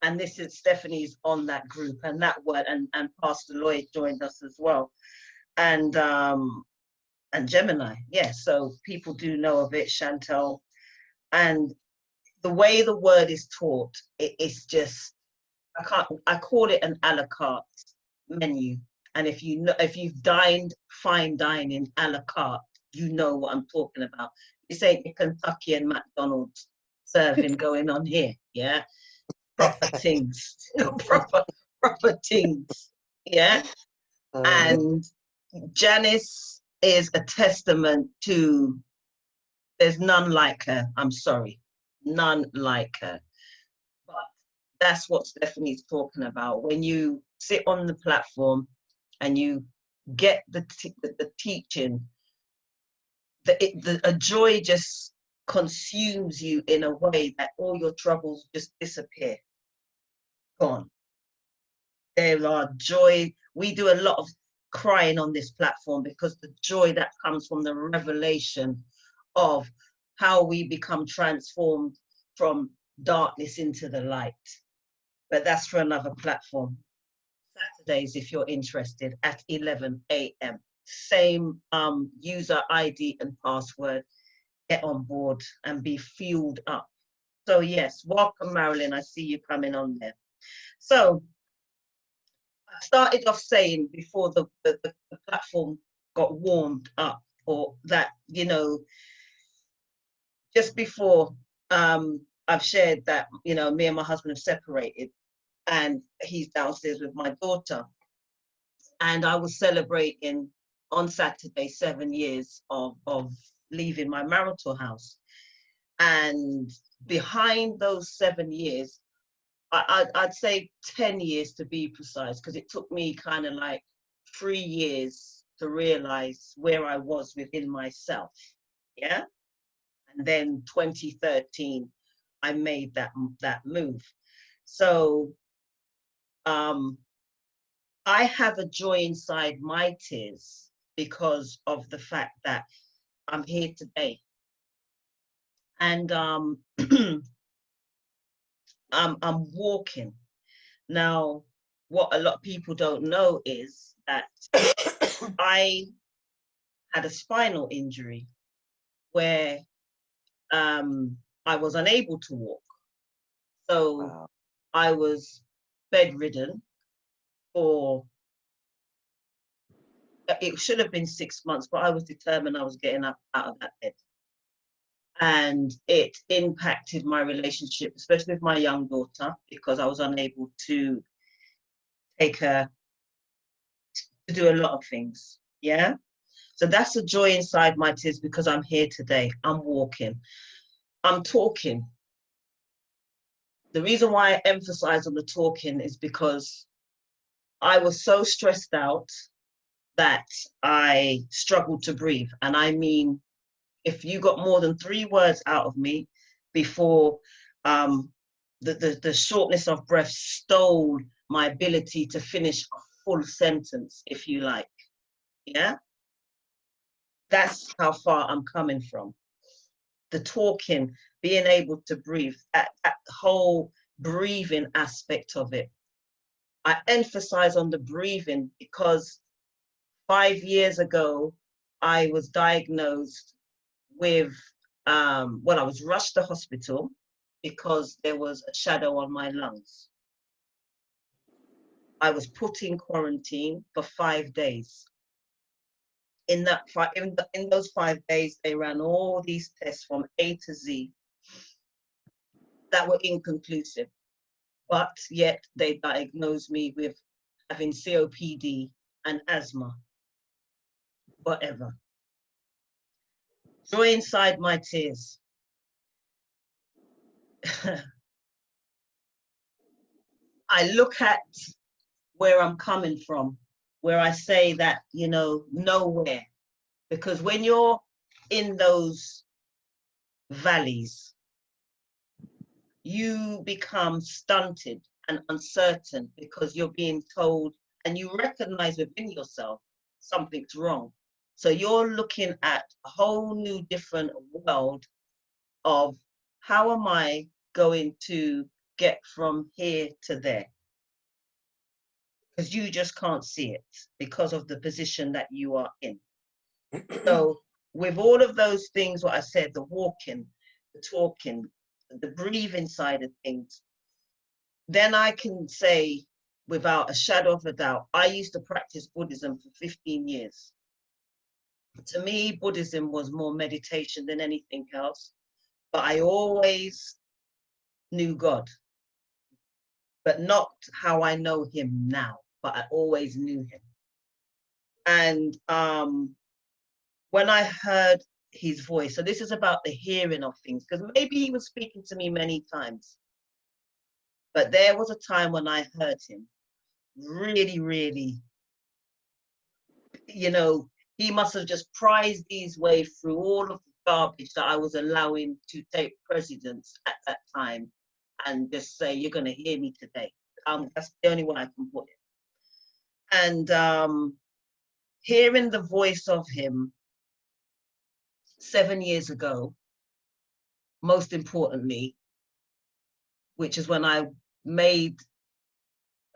And this is Stephanie's on that group, and that word, and Pastor Lloyd joined us as well. And Gemini, yes, so people do know of it, Chantel. And the way the word is taught, it's just, I call it an a la carte menu. And if you know, if you've dined fine dining a la carte, you know what I'm talking about. This ain't the Kentucky and McDonald's serving going on here, yeah? Proper things, proper things, yeah? And Janice is a testament to, there's none like her, I'm sorry, none like her. But that's what Stephanie's talking about. When you sit on the platform and you get the teaching, a joy just consumes you in a way that all your troubles just disappear, gone. There are joy. We do a lot of crying on this platform because the joy that comes from the revelation of how we become transformed from darkness into the light. But that's for another platform. Saturdays, if you're interested, at 11 a.m. Same user ID and password. Get on board and be fueled up. So yes, welcome Marilyn, I see you coming on there. So I started off saying before the platform got warmed up, or that, you know, just before I've shared that, you know, me and my husband have separated and he's downstairs with my daughter. And I was celebrating on Saturday 7 years of leaving my marital house. And behind those 7 years, I'd say 10 years to be precise, because it took me kind of like 3 years to realize where I was within myself, yeah? And then 2013, I made that move. So I I have a joy inside my tears because of the fact that I'm here today. And I'm walking. Now, what a lot of people don't know is that I had a spinal injury where I was unable to walk. So Wow. I was bedridden for, it should have been 6 months, but I was determined I was getting up out of that bed. And it impacted my relationship, especially with my young daughter, because I was unable to take her to do a lot of things. Yeah. So that's the joy inside my tears, because I'm here today. I'm walking. I'm talking. The reason why I emphasize on the talking is because I was so stressed out that I struggled to breathe. And I mean, if you got more than 3 words out of me before the shortness of breath stole my ability to finish a full sentence, if you like. Yeah? That's how far I'm coming from. The talking, being able to breathe, that whole breathing aspect of it. I emphasize on the breathing because 5 years ago, I was diagnosed with, well, I was rushed to hospital because there was a shadow on my lungs. I was put in quarantine for 5 days. In those 5 days, they ran all these tests from A to Z that were inconclusive, but yet they diagnosed me with having COPD and asthma, whatever. Joy inside my tears. I look at where I'm coming from, where I say that, you know, nowhere. Because when you're in those valleys, you become stunted and uncertain because you're being told and you recognize within yourself something's wrong. So you're looking at a whole new different world of how am I going to get from here to there? Because you just can't see it because of the position that you are in. So with all of those things, what I said, the walking, the talking, the breathing side of things, then I can say without a shadow of a doubt, I used to practice Buddhism for 15 years. To me, Buddhism was more meditation than anything else, but I always knew God, but not how I know him now, but I always knew him. And when I heard his voice, so this is about the hearing of things, because maybe he was speaking to me many times, but there was a time when I heard him really, really, you know, he must have just prized his way through all of the garbage that I was allowing to take precedence at that time and just say, you're going to hear me today. That's the only way I can put it. And hearing the voice of him 7 years ago, most importantly, which is when I made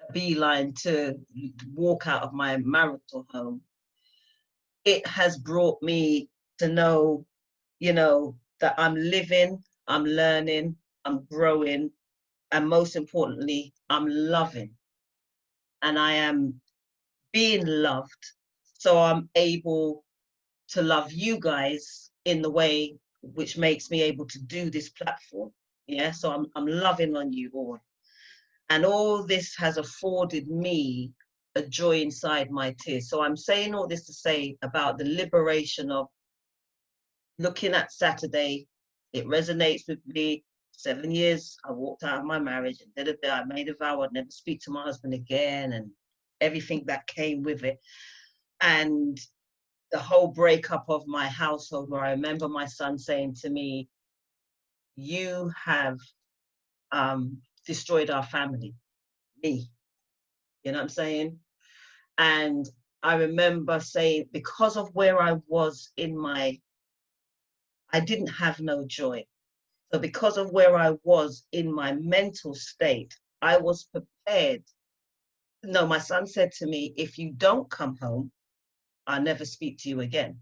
a beeline to walk out of my marital home, it has brought me to know, you know, that I'm living, I'm learning, I'm growing, and most importantly, I'm loving. And I am being loved, so I'm able to love you guys in the way which makes me able to do this platform. Yeah, so I'm loving on you all. And all this has afforded me a joy inside my tears. So I'm saying all this to say about the liberation of looking at Saturday. It resonates with me. 7 years, I walked out of my marriage and I made a vow I'd never speak to my husband again and everything that came with it. And the whole breakup of my household, where I remember my son saying to me, you have destroyed our family, me. You know what I'm saying? And I remember saying, because of where I was I didn't have no joy. So because of where I was in my mental state, I was prepared. No, my son said to me, if you don't come home, I'll never speak to you again.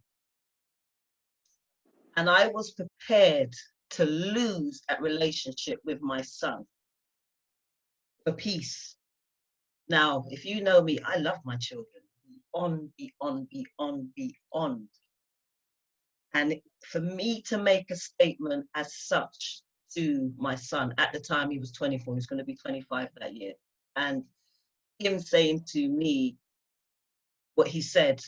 And I was prepared to lose that relationship with my son for peace. Now, if you know me, I love my children beyond. And for me to make a statement as such to my son, at the time he was 24, he's going to be 25 that year, and him saying to me what he said,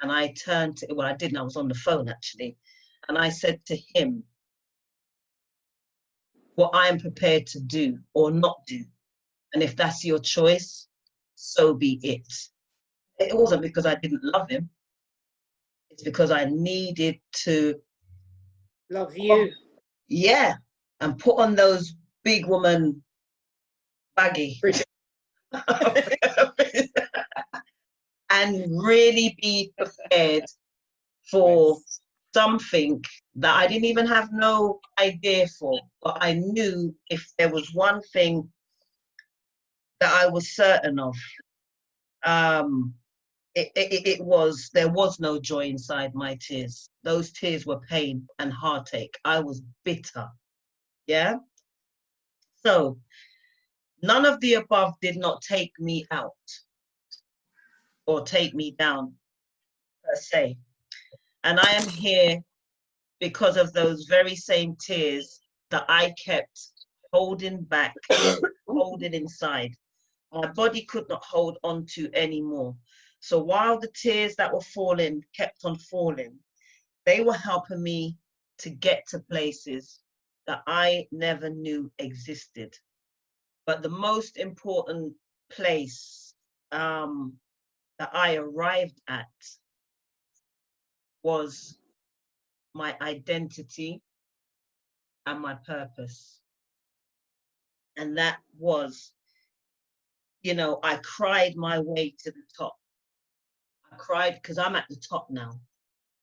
and I turned to, well, I didn't, I was on the phone actually, and I said to him, what I am prepared to do or not do. And if that's your choice, so be it. It wasn't because I didn't love him. It's because I needed to Love you. yeah, and put on those big woman baggy and really be prepared for something that I didn't even have no idea for, but I knew if there was one thing that I was certain of, there was no joy inside my tears. Those tears were pain and heartache. I was bitter. Yeah. So none of the above did not take me out or take me down per se. And I am here because of those very same tears that I kept holding back, holding inside. My body could not hold on to anymore. So while the tears that were falling kept on falling, they were helping me to get to places that I never knew existed. But the most important place that I arrived at was my identity and my purpose. And that was, you know, I cried my way to the top. I cried because I'm at the top now.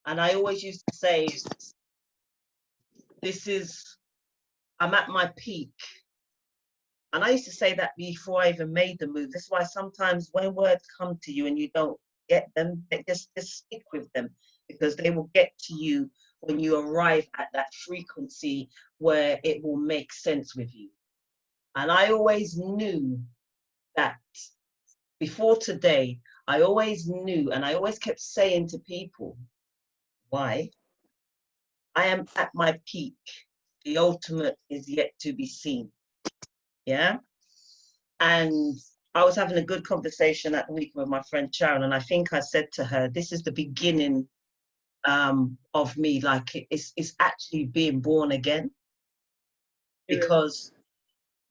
And I always used to say, I'm at my peak. And I used to say that before I even made the move. That's why sometimes when words come to you and you don't get them, just stick with them, because they will get to you when you arrive at that frequency where it will make sense with you. And I always knew that before today, I always knew, and I always kept saying to people, why? I am at my peak. The ultimate is yet to be seen. Yeah. And I was having a good conversation at the weekend with my friend Sharon, and I think I said to her, this is the beginning of me, like it's actually being born again, because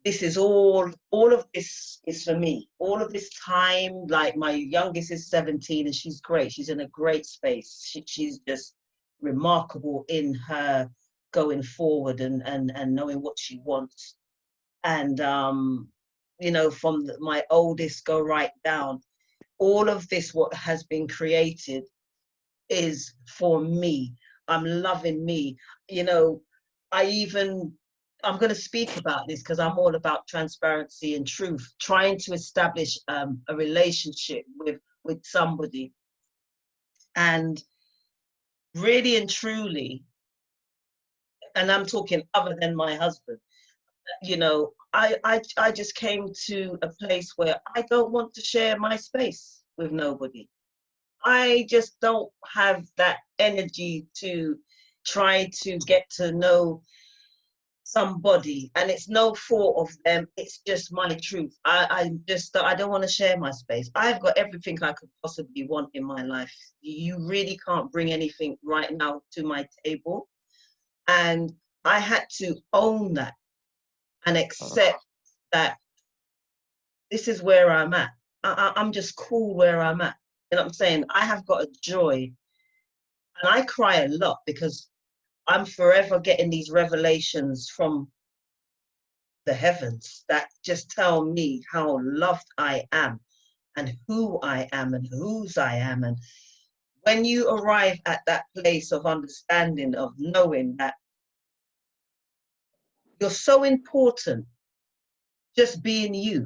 this is all of this is for me. All of this time, like my youngest is 17 and she's great. She's in a great space. She's just remarkable in her going forward and knowing what she wants. And, you know, from my oldest go right down, all of this, what has been created is for me. I'm loving me. You know, I'm going to speak about this because I'm all about transparency and truth, trying to establish a relationship with somebody. And really and truly, and I'm talking other than my husband, you know, I just came to a place where I don't want to share my space with nobody. I just don't have that energy to try to get to know somebody, and it's no fault of them, it's just my truth. I don't want to share my space. I've got everything I could possibly want in my life. You really can't bring anything right now to my table, and I had to own that and accept that this is where I'm at. I'm just cool where I'm at. You know what I'm saying? I have got a joy, and I cry a lot because I'm forever getting these revelations from the heavens that just tell me how loved I am. and who I am and whose I am. And when you arrive at that place of understanding, of knowing that you're so important, just being you.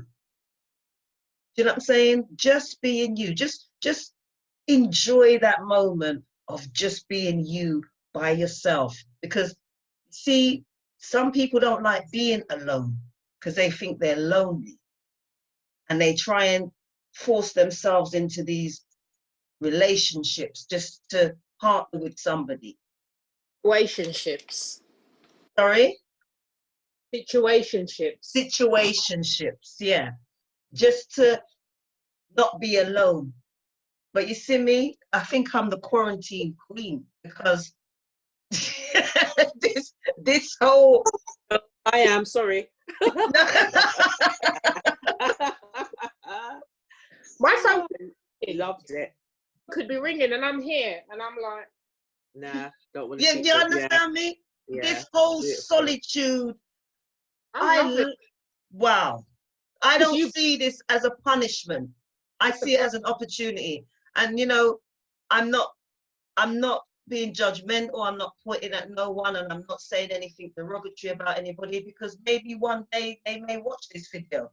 Do you know what I'm saying? Just being you. Just enjoy that moment of just being you by yourself. Because, see, some people don't like being alone because they think they're lonely. And they try and force themselves into these relationships just to partner with somebody. Situationships. Sorry? Situationships. Situationships, yeah. Just to not be alone. But you see me, I think I'm the quarantine queen because this whole I am sorry. My phone He loved it. could be ringing and I'm here and I'm like, Nah, don't want to. you understand me? Yeah. This whole Beautiful. solitude, I love it. wow. I don't You- see this as a punishment. I see it as an opportunity. And you know, I'm not being judgmental, I'm not pointing at no one, and I'm not saying anything derogatory about anybody, because maybe one day they may watch this video.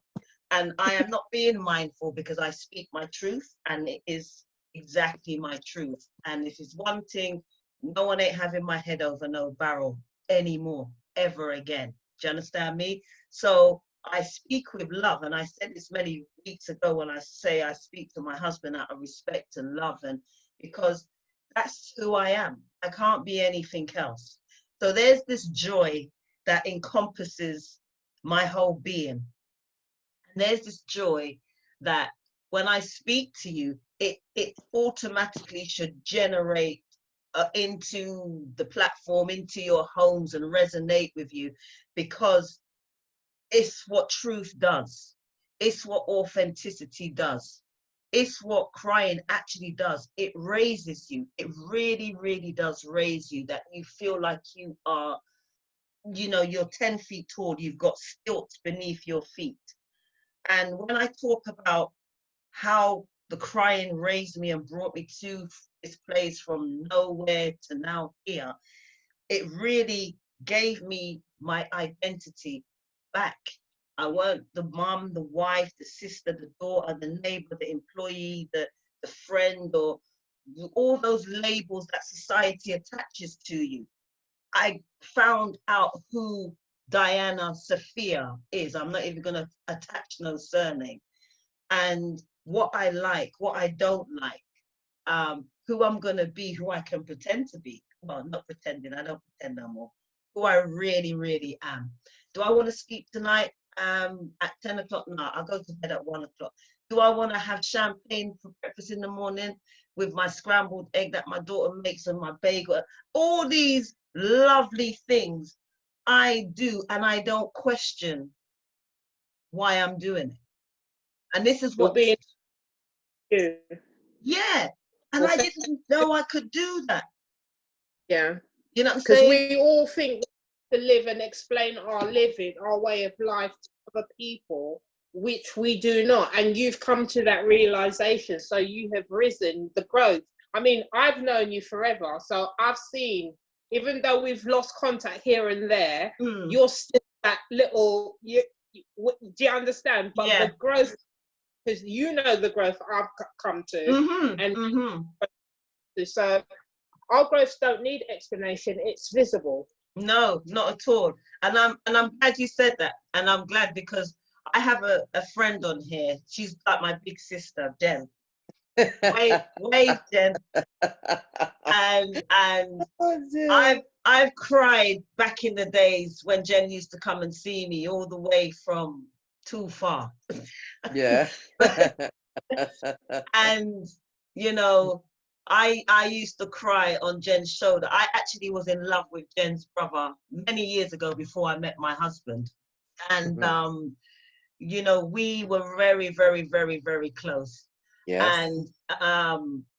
And I am not being mindful because I speak my truth, and it is exactly my truth. And if it's one thing, no one ain't having my head over no barrel anymore, ever again. Do you understand me? So I speak with love, and I said this many weeks ago when I say I speak to my husband out of respect and love, and because that's who I am. I can't be anything else. So there's this joy that encompasses my whole being. And there's this joy that when I speak to you, it automatically should generate into the platform, into your homes, and resonate with you, because it's what truth does. It's what authenticity does. It's what crying actually does. It raises you. It really, really does raise you, that you feel like you are, you know, you're 10 feet tall, you've got stilts beneath your feet. And when I talk about how the crying raised me and brought me to this place from nowhere to now here, it really gave me my identity back. I weren't the mom, the wife, the sister, the daughter, the neighbor, the employee, the friend, or all those labels that society attaches to you. I found out who Diana Sophia is. I'm not even going to attach no surname. And what I like, what I don't like, who I'm going to be, who I can pretend to be. Well, not pretending, I don't pretend no more. Who I really, really am. Do I want to sleep tonight at 10 o'clock? No, I'll go to bed at 1 o'clock. Do I want to have champagne for breakfast in the morning with my scrambled egg that my daughter makes and my bagel? All these lovely things I do, and I don't question why I'm doing it. And this is what being you. Yeah. And I didn't know I could do that. Yeah. You know what I'm Because saying? we all think to live and explain our living, our way of life to other people, which we do not. And you've come to that realization. So you have risen, the growth. I mean, I've known you forever. So I've seen, even though we've lost contact here and there, you're still that little, do you understand? But the growth, because you know the growth I've come to. So our growths don't need explanation, it's visible. No, not at all. And I'm glad you said that. And I'm glad because I have a friend on here. She's like my big sister, Jen. Wave, Jen. And I've cried back in the days when Jen used to come and see me all the way from too far. Yeah. And you know, I used to cry on Jen's shoulder. I actually was in love with Jen's brother many years ago before I met my husband. And you know, we were very, very, very, very close. Yes.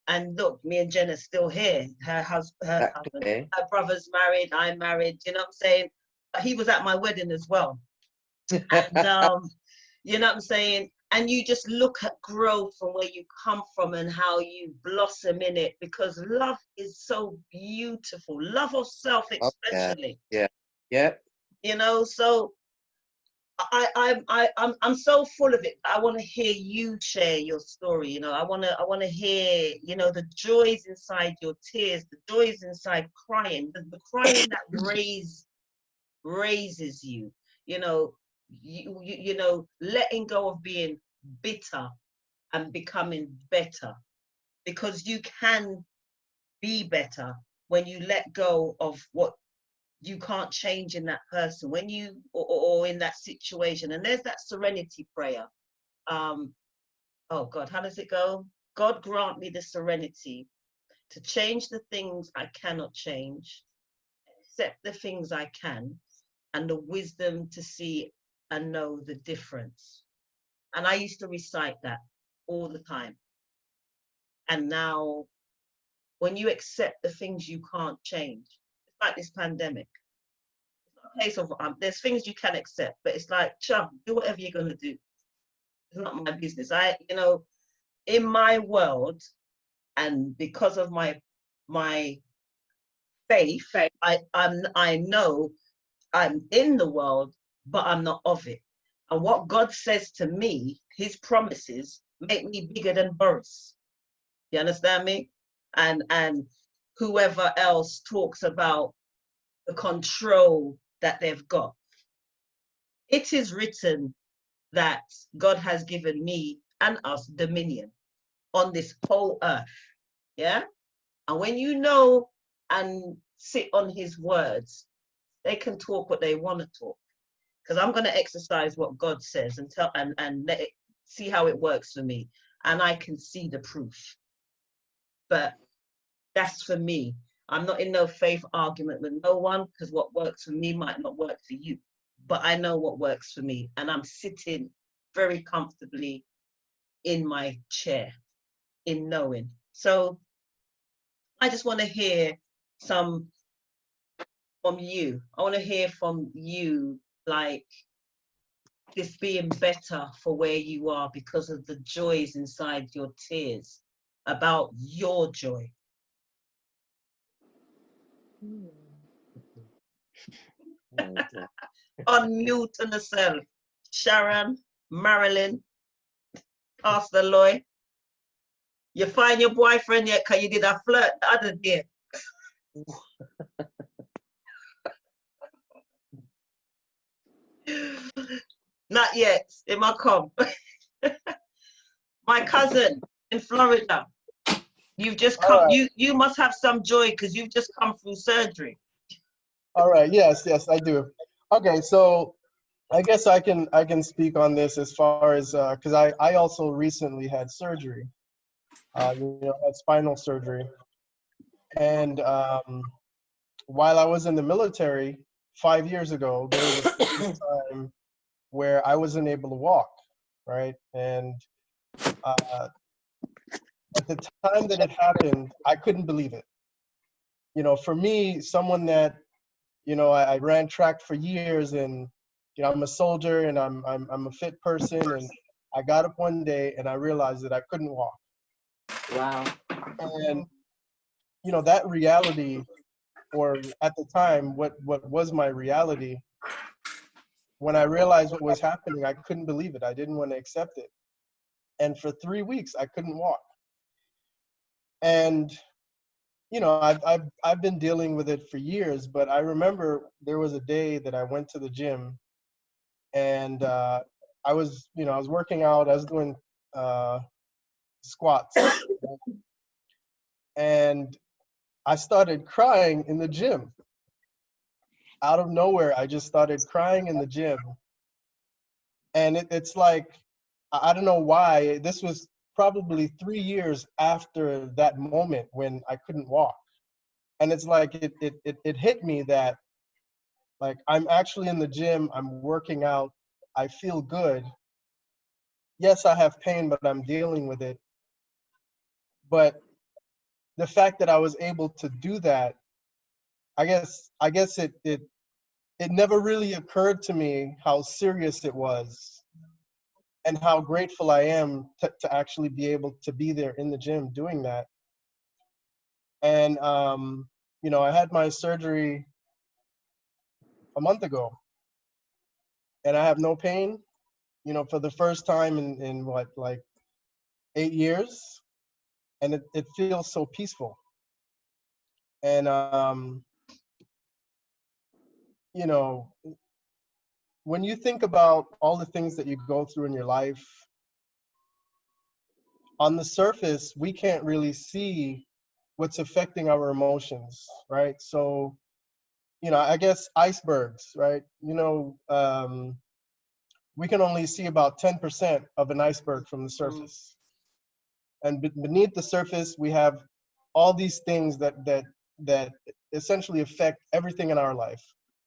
And look, me and Jen are still here. Her husband, her brother's married, I'm married, you know what I'm saying? He was at my wedding as well. And you know what I'm saying? and you just look at growth from where you come from and how you blossom in it, because love is so beautiful. Love of self, especially. Yeah. Yeah. You know, so I'm so full of it. I want to hear you share your story. You know, I want to hear, you know, the joys inside your tears, the joys inside crying, the crying that raises you. You know, you know, letting go of being bitter and becoming better, because you can be better when you let go of what you can't change in that person, when you or in that situation. And there's that serenity prayer. Oh God, how does it go? God grant me the serenity to change the things I cannot change, accept the things I can, and the wisdom to see and know the difference. And I used to recite that all the time. And now, when you accept the things you can't change, it's like this pandemic. Case of there's things you can accept, but it's like, chum, do whatever you're going to do. It's not my business. You know, in my world, and because of my faith, I know I'm in the world, but I'm not of it. And what God says to me, his promises make me bigger than Boris. You understand me? And whoever else talks about the control that they've got. It is written that God has given me and us dominion on this whole earth. Yeah? And when you know and sit on his words, they can talk what they want to talk. Because I'm going to exercise what God says and tell and let it see how it works for me. And I can see the proof. But that's for me. I'm not in no faith argument with no one, because what works for me might not work for you. But I know what works for me. And I'm sitting very comfortably in my chair, in knowing. So I just want to hear some from you. I want to hear from you, like, this being better for where you are because of the joys inside your tears, about your joy. Unmute on yourself. Sharon, Marilyn, Pastor Lloyd. You find your boyfriend yet? Because you did a flirt the other day. Not yet. It might come. My cousin in Florida. You've just come. Right. You must have some joy because you've just come through surgery. All right. Yes, I do. Okay, so I guess I can speak on this as far as because I also recently had surgery. You know, had spinal surgery, and while I was in the military 5 years ago, there was a time where I wasn't able to walk, right? And at the time that it happened, I couldn't believe it. You know, for me, someone that, you know, I ran track for years, and you know, I'm a soldier, and I'm a fit person, and I got up one day and I realized that I couldn't walk. Wow. And you know, that reality, or at the time, what was my reality, when I realized what was happening, I couldn't believe it. I didn't want to accept it. And for 3 weeks, I couldn't walk. And you know, I've been dealing with it for years, but I remember there was a day that I went to the gym, and I was working out. I was doing squats, and I started crying in the gym. Out of nowhere, I just started crying in the gym, and it's like, I don't know why. This was probably 3 years after that moment when I couldn't walk, and it's like it hit me that, like, I'm actually in the gym, I'm working out, I feel good. Yes, I have pain, but I'm dealing with it. But the fact that I was able to do that, I guess it never really occurred to me how serious it was. and how grateful I am to actually be able to be there in the gym doing that. And, you know, I had my surgery a month ago, and I have no pain, you know, for the first time in what, like 8 years. And it feels so peaceful. And, you know, when you think about all the things that you go through in your life, on the surface, we can't really see what's affecting our emotions, right? So, you know, I guess icebergs, right? You know, we can only see about 10% of an iceberg from the surface. And beneath the surface, we have all these things that essentially affect everything in our life,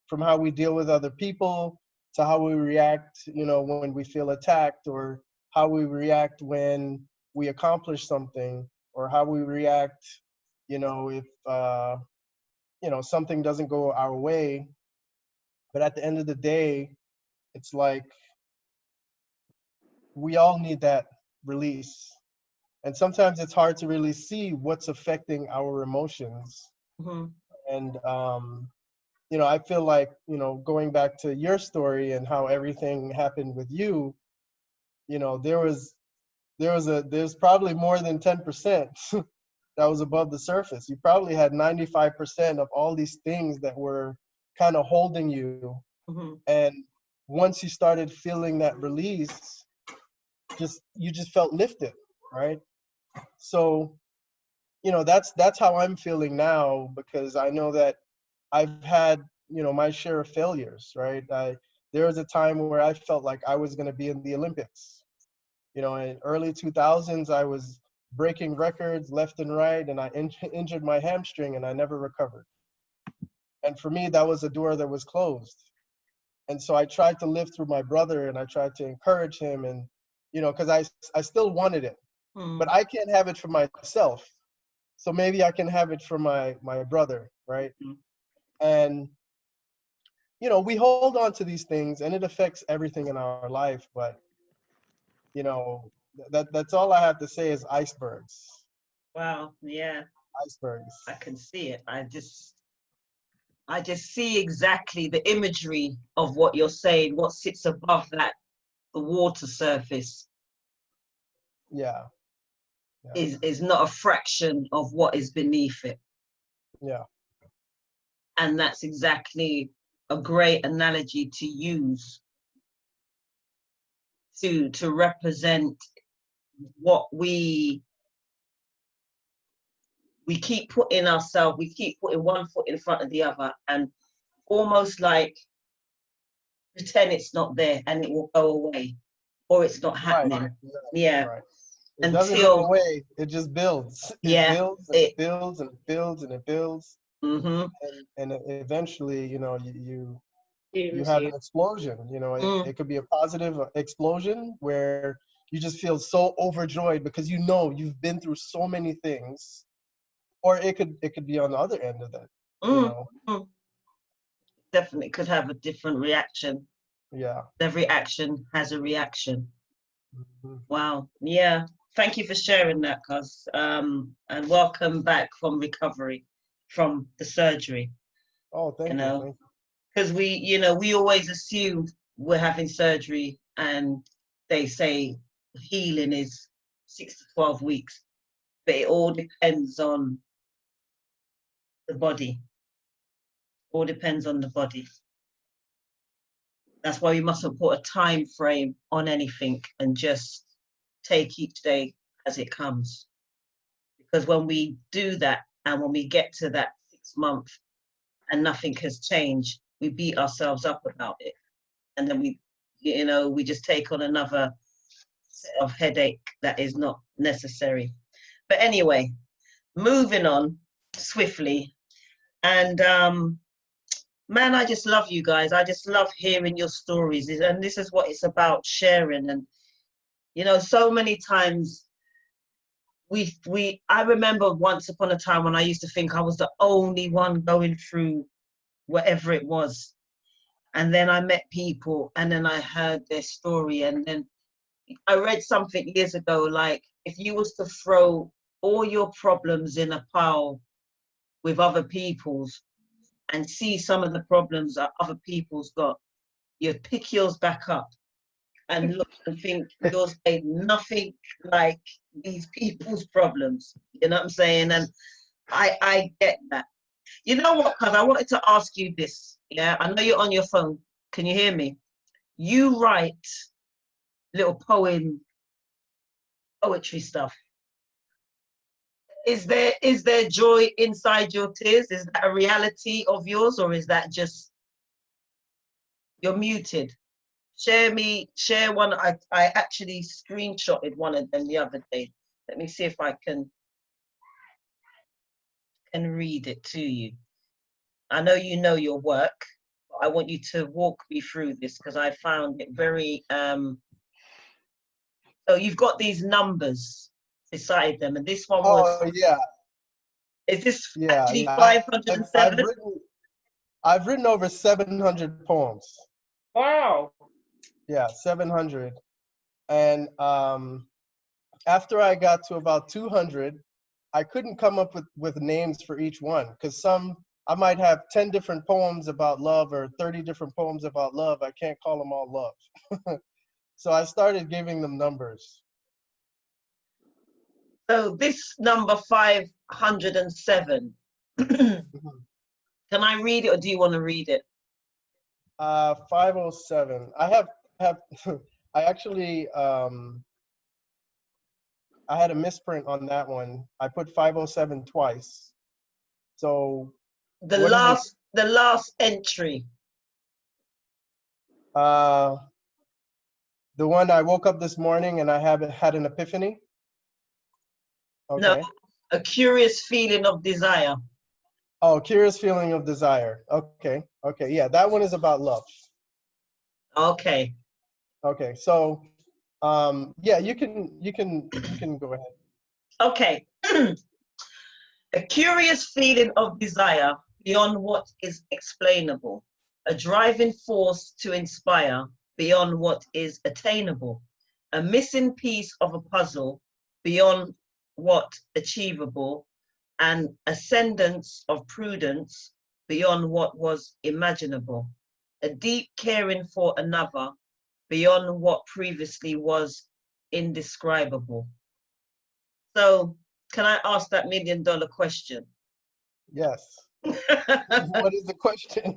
from how we deal with other people to how we react, you know, when we feel attacked, or how we react when we accomplish something, or how we react, you know, if you know, something doesn't go our way. But at the end of the day, it's like we all need that release. And sometimes it's hard to really see what's affecting our emotions. And you know, I feel like, you know, going back to your story and how everything happened with you, you know, there's probably more than 10% that was above the surface. You probably had 95% of all these things that were kind of holding you. And once you started feeling that release, you just felt lifted, right? So, you know, that's how I'm feeling now, because I know that I've had, you know, my share of failures, right? There was a time where I felt like I was going to be in the Olympics. You know, in early 2000s, I was breaking records left and right, and I injured my hamstring, and I never recovered. And for me, that was a door that was closed. And so I tried to live through my brother, and I tried to encourage him, and, you know, because I still wanted it, but I can't have it for myself. So maybe I can have it for my brother, right? And, you know, we hold on to these things, and it affects everything in our life. But, you know, that's all I have to say is icebergs. Wow, yeah. Icebergs. I can see it. I just see exactly the imagery of what you're saying, what sits above that, the water surface. Yeah. Is not a fraction of what is beneath it. Yeah. And that's exactly a great analogy to use to represent what we keep putting ourselves, we keep putting one foot in front of the other, and almost like pretend it's not there and it will go away, or it's not happening. Right. Yeah. Right. It doesn't go away. It just builds. It builds and it builds and it builds and it builds. And eventually, you know, you have an explosion. You know, it could be a positive explosion where you just feel so overjoyed because you know you've been through so many things, or it could be on the other end of that. You know, definitely could have a different reaction. Yeah. Every action has a reaction. Wow. Yeah. Thank you for sharing that, cuz. And welcome back from recovery, from the surgery. Oh, thank you. Know, because we always assume we're having surgery, and they say healing is 6 to 12 weeks, but it all depends on the body. All depends on the body. That's why we mustn't put a time frame on anything and just take each day as it comes. Because when we do that, and when we get to that 6 month and nothing has changed, we beat ourselves up about it. And then we just take on another set of headache that is not necessary. But anyway, moving on swiftly. And man, I just love you guys. I just love hearing your stories. And this is what it's about, sharing. And, so many times I remember once upon a time when I used to think I was the only one going through whatever it was. And then I met people, and then I heard their story, and then, I read something years ago, like if you was to throw all your problems in a pile with other people's and see some of the problems that other people's got, you'd pick yours back up and look and think yours ain't nothing like these people's problems. You know what I'm saying? And I get that. You know what, cuz I wanted to ask you this. Yeah, I know you're on your phone. Can you hear me? You write little poetry stuff. Is there joy inside your tears? Is that a reality of yours, or is that just you're muted? Share one. I actually screenshotted one of them the other day. Let me see if I can read it to you. I know you know your work, but I want you to walk me through this because I found it very so you've got these numbers beside them, and this one was, Oh yeah, is this yeah, actually yeah. 507? I've written over 700 poems. Wow. Yeah, 700. And after I got to about 200, I couldn't come up with names for each one, because I might have 10 different poems about love or 30 different poems about love. I can't call them all love. So I started giving them numbers. So this number 507, can I read it, or do you want to read it? 507. I have I actually I had a misprint on that one. I put 507 twice. So The what is last entry. The one I woke up this morning and I had an epiphany. Okay. No, a curious feeling of desire. Oh, curious feeling of desire. Okay. Okay. Yeah, that one is about love. Okay. Okay. So, yeah, you can go ahead. Okay. A curious feeling of desire beyond what is explainable. A driving force to inspire beyond what is attainable. A missing piece of a puzzle beyond what achievable. An ascendance of prudence beyond what was imaginable. A deep caring for another beyond what previously was indescribable. So, can I ask that $1 million question? Yes. What is the question?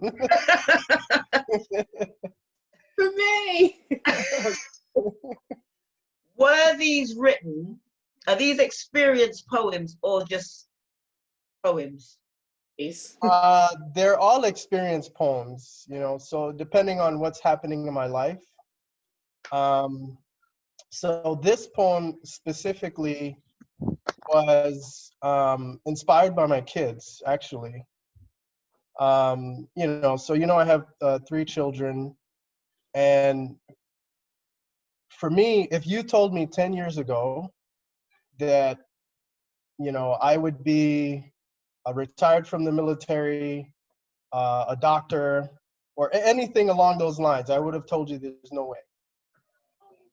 For me. Were these written, are these experienced poems or just poems? They're all experience poems, so depending on what's happening in my life. So this poem specifically was inspired by my kids, actually. I have 3 children, and for me, if you told me 10 years ago that, I would be retired from the military, a doctor, or anything along those lines, I would have told you there's no way.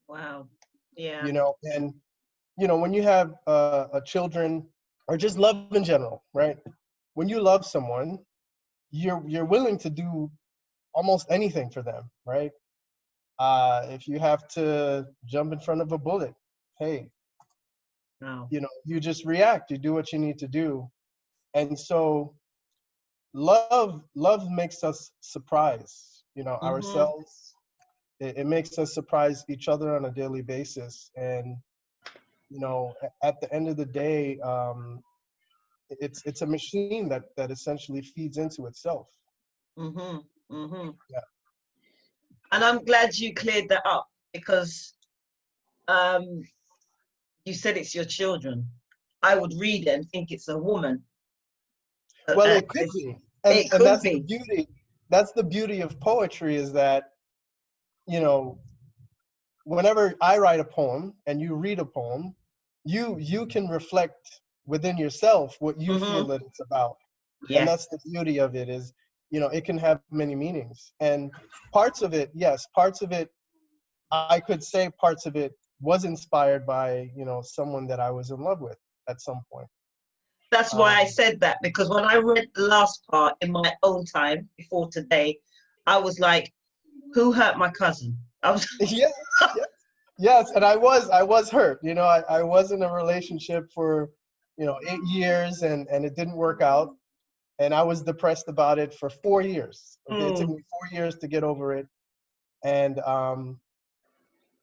Wow. Yeah. And when you have children, or just love in general, right? When you love someone, you're willing to do almost anything for them, right? If you have to jump in front of a bullet, hey, No. you just react, you do what you need to do. And so love makes us surprise, ourselves. It makes us surprise each other on a daily basis. And, at the end of the day, it's a machine that essentially feeds into itself. Yeah. And I'm glad you cleared that up, because you said it's your children. I would read it and think it's a woman. Well, it could be. And that's the beauty. That's the beauty of poetry, is that, whenever I write a poem and you read a poem, you can reflect within yourself what you feel that it's about. Yeah. And that's the beauty of it, is, it can have many meanings. And parts of it, yes, parts of it, I could say parts of it was inspired by, you know, someone that I was in love with at some point. That's why I said that, because when I read the last part in my own time before today, I was like, who hurt my cousin? I was Yes, yes, yes, and I was hurt. You know, I was in a relationship for, you know, 8 years, and it didn't work out, and I was depressed about it for 4 years. Okay, it took me 4 years to get over it, and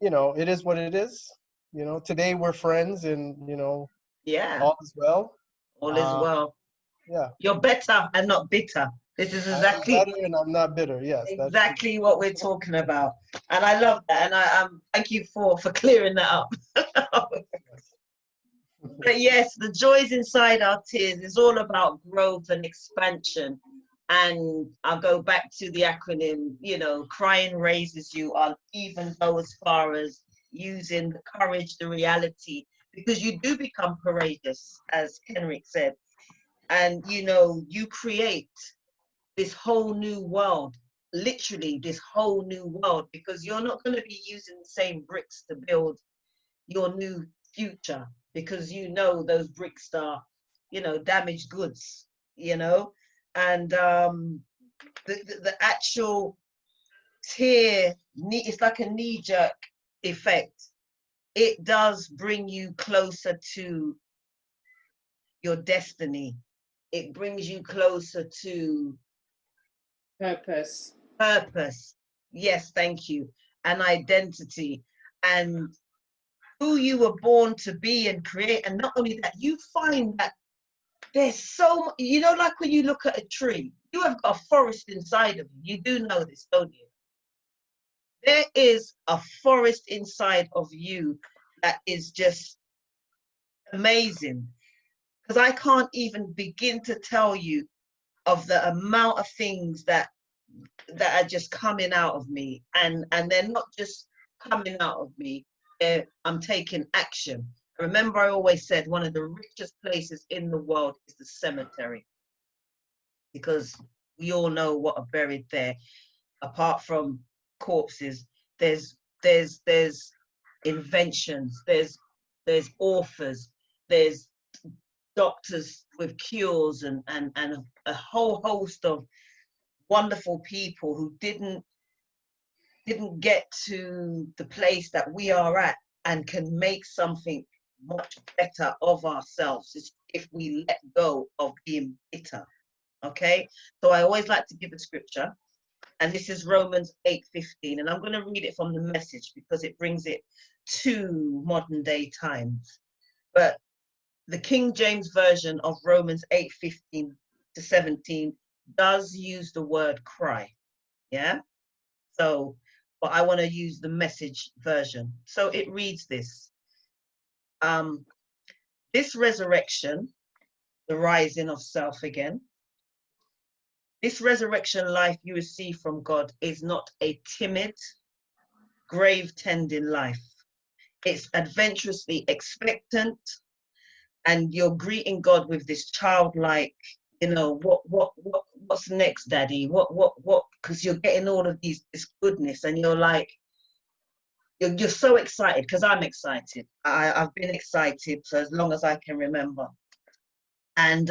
you know, it is what it is. You know, today we're friends, and you know, yeah, all is well. all is well. Yeah, You're better and not bitter. This is I am exactly better, and I'm not bitter. Yes, exactly what we're talking about, and I love that. And I thank you for clearing that up. But yes, the joys inside our tears is all about growth and expansion. And I'll go back to the acronym, you know, crying raises you. I'll even go as far as using the courage, the reality, because you do become courageous, as Henrik said. And, you know, you create this whole new world, literally this whole new world, because you're not going to be using the same bricks to build your new future, because you know those bricks are, you know, damaged goods, you know. And the actual tear, it's like a knee-jerk effect. It does bring you closer to your destiny. It brings you closer to Purpose. purpose. Yes, thank you. And identity, and who you were born to be and create. And not only that, you find that there's so much, you know, like when you look at a tree, you have got a forest inside of you. You do know this, don't you? There is a forest inside of you that is just amazing. Because I can't even begin to tell you of the amount of things that are just coming out of me, and they're not just coming out of me, I'm taking action. Remember, I always said one of the richest places in the world is the cemetery, because we all know what are buried there. Apart from corpses, there's inventions, there's authors, there's doctors with cures, and a whole host of wonderful people who didn't get to the place that we are at, and can make something much better of ourselves if we let go of being bitter. Okay, so I always like to give a scripture, and this is Romans 8:15, and I'm going to read it from the Message because it brings it to modern day times. But the King James version of Romans 8:15-17 does use the word cry. Yeah, so but I want to use the Message version. So it reads this: this resurrection, the rising of self again, this resurrection life you receive from God is not a timid, grave tending life. It's adventurously expectant, and you're greeting God with this childlike, you know, what's next, Daddy? What? Because you're getting all of this goodness, and you're like, you're so excited, because I'm excited. I've been excited for as long as I can remember. And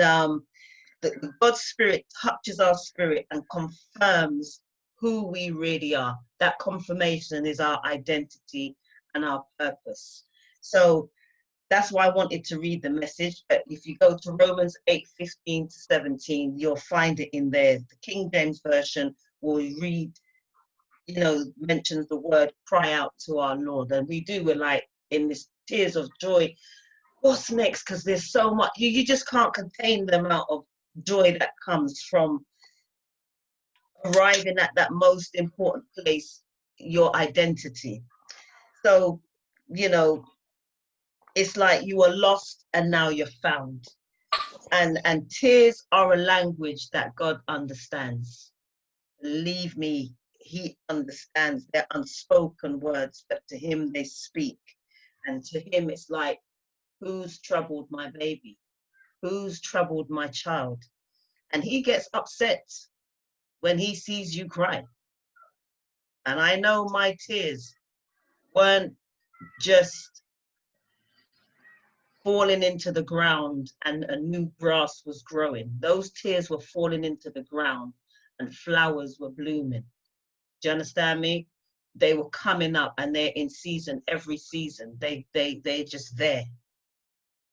the God's Spirit touches our spirit and confirms who we really are. That confirmation is our identity and our purpose. So that's why I wanted to read the Message. But if you go to Romans 8:15-17, you'll find it in there. The King James version will read, you know, mentions the word cry out to our Lord. And we do, we're like in this tears of joy. What's next? Because there's so much, you just can't contain the amount of joy that comes from arriving at that most important place, your identity. So, you know, it's like you were lost and now you're found. And tears are a language that God understands. Believe me, he understands. They're unspoken words, but to him they speak. And to him it's like, who's troubled my baby? Who's troubled my child? And he gets upset when he sees you cry. And I know my tears weren't just falling into the ground and a new grass was growing. Those tears were falling into the ground and flowers were blooming. Do you understand me? They were coming up and they're in season every season. They're just there.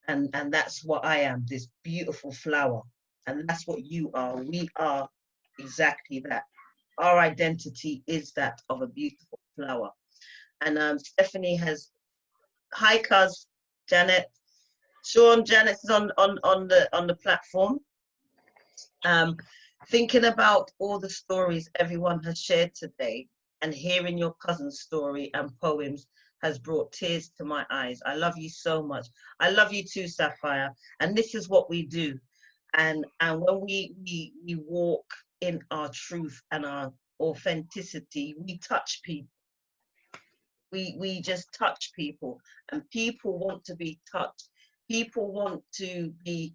And that's what I am, this beautiful flower. And that's what you are. We are exactly that. Our identity is that of a beautiful flower. And Stephanie has, hi cuz, Janet. Sean, Janet is on the platform. Thinking about all the stories everyone has shared today, and hearing your cousin's story and poems has brought tears to my eyes. I love you so much. I love you too, Sapphire. And this is what we do. And when we walk in our truth and our authenticity, we touch people. We just touch people, and people want to be touched. People want to be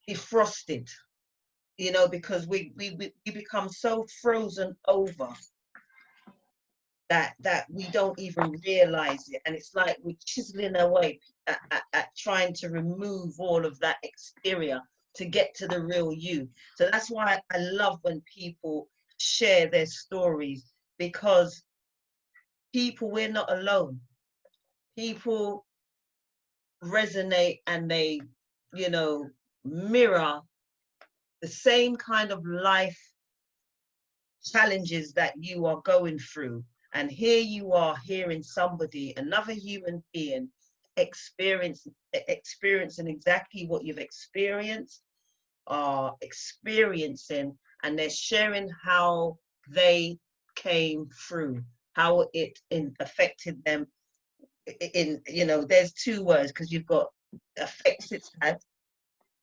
defrosted, you know, because we become so frozen over that we don't even realize it. And it's like we're chiseling away at trying to remove all of that exterior to get to the real you. So that's why I love when people share their stories, because people, we're not alone. People resonate and they, you know, mirror the same kind of life challenges that you are going through. And here you are hearing somebody, another human being, experiencing exactly what you've experienced, are experiencing, and they're sharing how they came through, how it affected them. In, you know, there's two words, because you've got effects it's had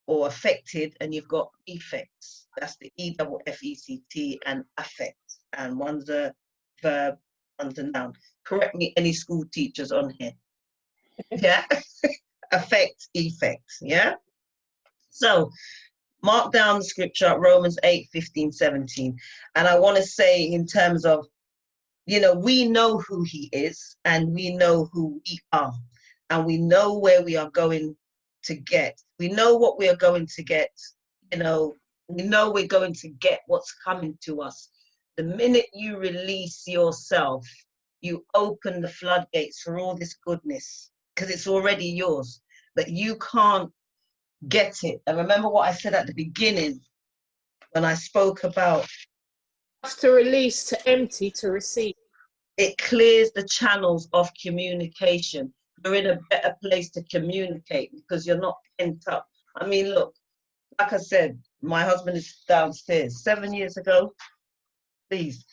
or affected, and you've got effects. That's the EFFECT, and affect. And one's a verb, one's a noun. Correct me, any school teachers on here. Yeah. Affect, effect. Yeah. So mark down the scripture, Romans 8:15-17. And I want to say, in terms of, you know, we know who he is, and we know who we are, and we know where we are going to get. We know what we are going to get. You know, we know we're going to get what's coming to us. The minute you release yourself, you open the floodgates for all this goodness, because it's already yours, but you can't get it. And remember what I said at the beginning when I spoke about to release, to empty, to receive. It clears the channels of communication. You're in a better place to communicate because you're not pent up. I mean, look, like I said, my husband is downstairs 7 years ago. Please.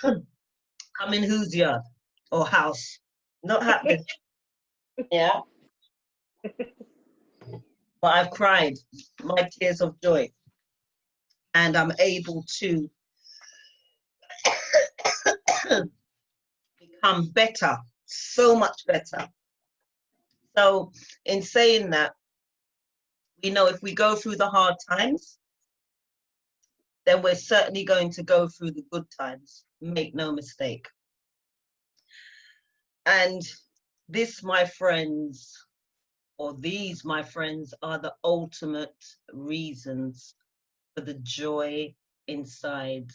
I'm in whose yard or house? Not happening. Yeah. But I've cried my tears of joy, and I'm able to become better, so much better. So in saying that, we know if we go through the hard times, then we're certainly going to go through the good times. Make no mistake. And this, my friends, or these, my friends, are the ultimate reasons for the joy inside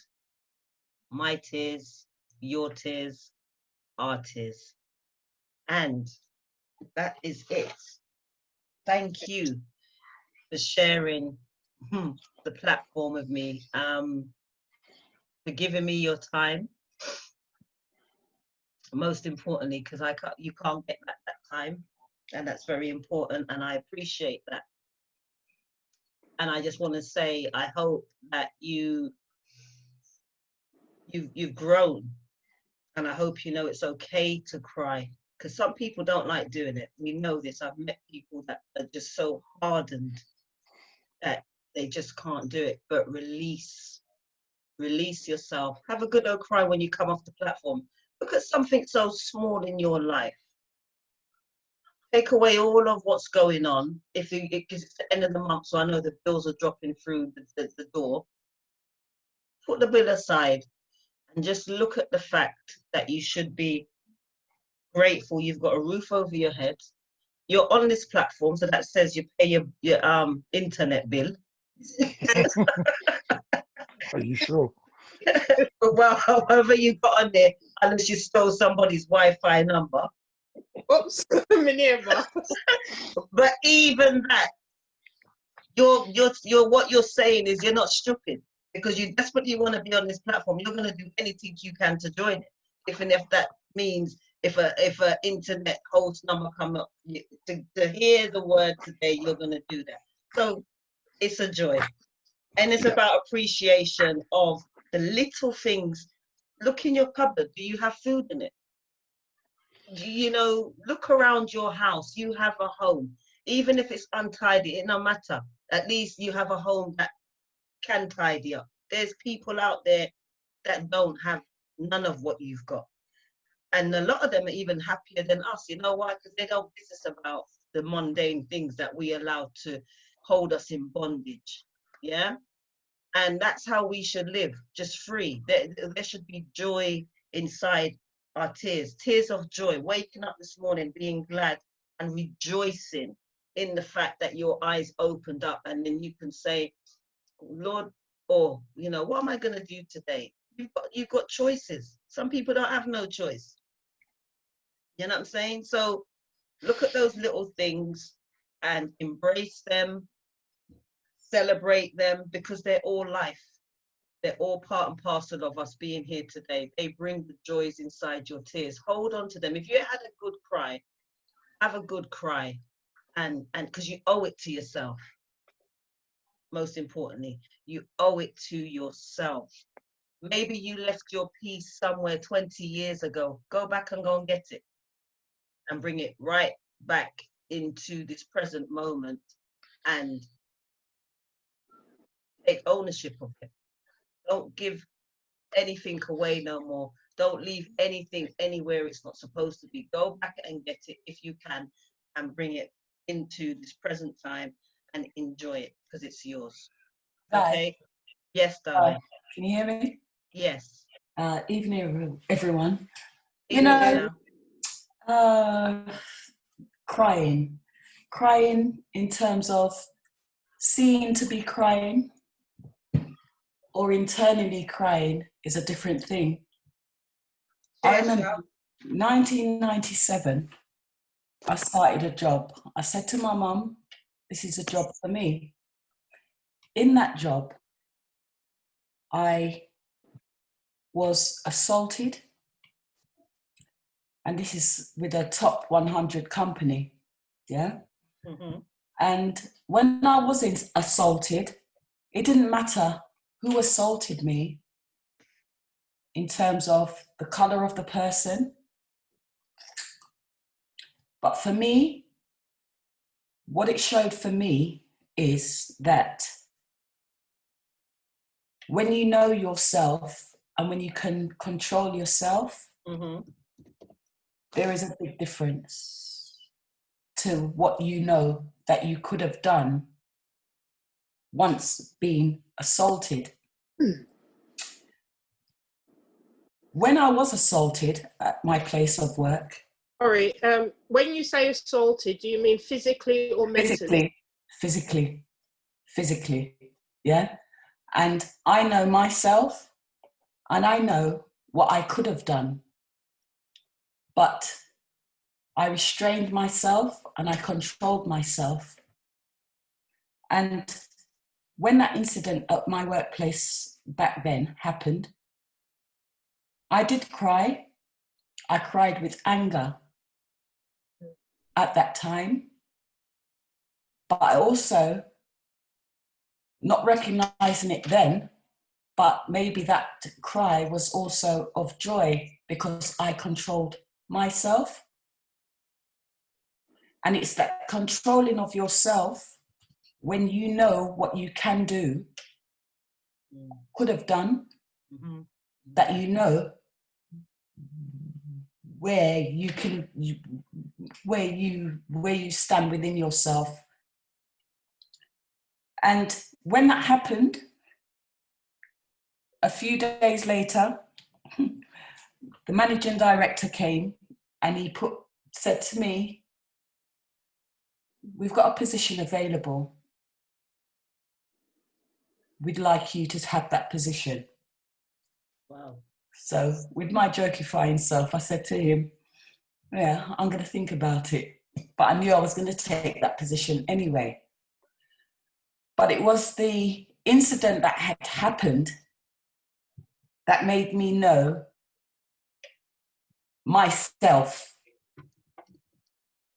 my tears, your tears, our tears. And that is it. Thank you for sharing the platform with me, for giving me your time. Most importantly, because you can't get back that time, and that's very important, and I appreciate that. And I just want to say, I hope that you've grown, and I hope you know it's okay to cry, because some people don't like doing it. We know this. I've met people that are just so hardened that they just can't do it. But release yourself. Have a good old cry when you come off the platform. Look at something so small in your life. Take away all of what's going on. Because it's the end of the month, so I know the bills are dropping through the door. Put the bill aside and just look at the fact that you should be grateful you've got a roof over your head. You're on this platform, so that says you pay your internet bill. Are you sure? Well, however you got on there, unless you stole somebody's Wi-Fi number. Oops, Minerva. But even that, you're what you're saying is you're not stupid, because you desperately want to be on this platform. You're going to do anything you can to join it, even if that means if a internet host number come up to hear the word today, you're going to do that. So it's a joy, and it's about appreciation of the little things. Look in your cupboard. Do you have food in it? You know, look around your house. You have a home, even if it's untidy, it no matter. At least you have a home that can tidy up. There's people out there that don't have none of what you've got, and a lot of them are even happier than us. You know why? Because they don't business about the mundane things that we allow to hold us in bondage. Yeah. And that's how we should live, just free. There should be joy inside our tears of joy, waking up this morning, being glad and rejoicing in the fact that your eyes opened up, and then you can say, Lord, or, you know, what am I going to do today? You've got choices. Some people don't have no choice. You know what I'm saying? So look at those little things and embrace them, celebrate them, because they're all life. They're all part and parcel of us being here today. They bring the joys inside your tears. Hold on to them. If you had a good cry, have a good cry, and because you owe it to yourself. Most importantly, you owe it to yourself. Maybe you left your piece somewhere 20 years ago. Go back and go and get it and bring it right back into this present moment and take ownership of it. Don't give anything away no more. Don't leave anything anywhere it's not supposed to be. Go back and get it if you can, and bring it into this present time and enjoy it, because it's yours. Okay? Yes, darling. Can you hear me? Yes. Evening, everyone. Evening, Crying in terms of seeing to be crying or internally crying is a different thing. I remember 1997, I started a job. I said to my mum, this is a job for me. In that job, I was assaulted, and this is with a top 100 company, yeah? Mm-hmm. And when I was assaulted, it didn't matter who assaulted me in terms of the color of the person. But for me, what it showed for me is that when you know yourself and when you can control yourself, mm-hmm. there is a big difference to what you know that you could have done once being assaulted. When I was assaulted at my place of work. Sorry, when you say assaulted, do you mean physically or mentally? Physically, yeah. And I know myself, and I know what I could have done. But I restrained myself and I controlled myself. And when that incident at my workplace back then happened, I did cry. I cried with anger at that time. But I also, not recognizing it then, but maybe that cry was also of joy because I controlled myself. And it's that controlling of yourself when you know what you can do, could have done, Mm-hmm. that you know where you can, where you stand within yourself. And when that happened, a few days later, the managing director came and he said to me, we've got a position available. We'd like you to have that position. Wow. So with my jokifying self, I said to him, yeah, I'm going to think about it. But I knew I was going to take that position anyway. But it was the incident that had happened that made me know myself,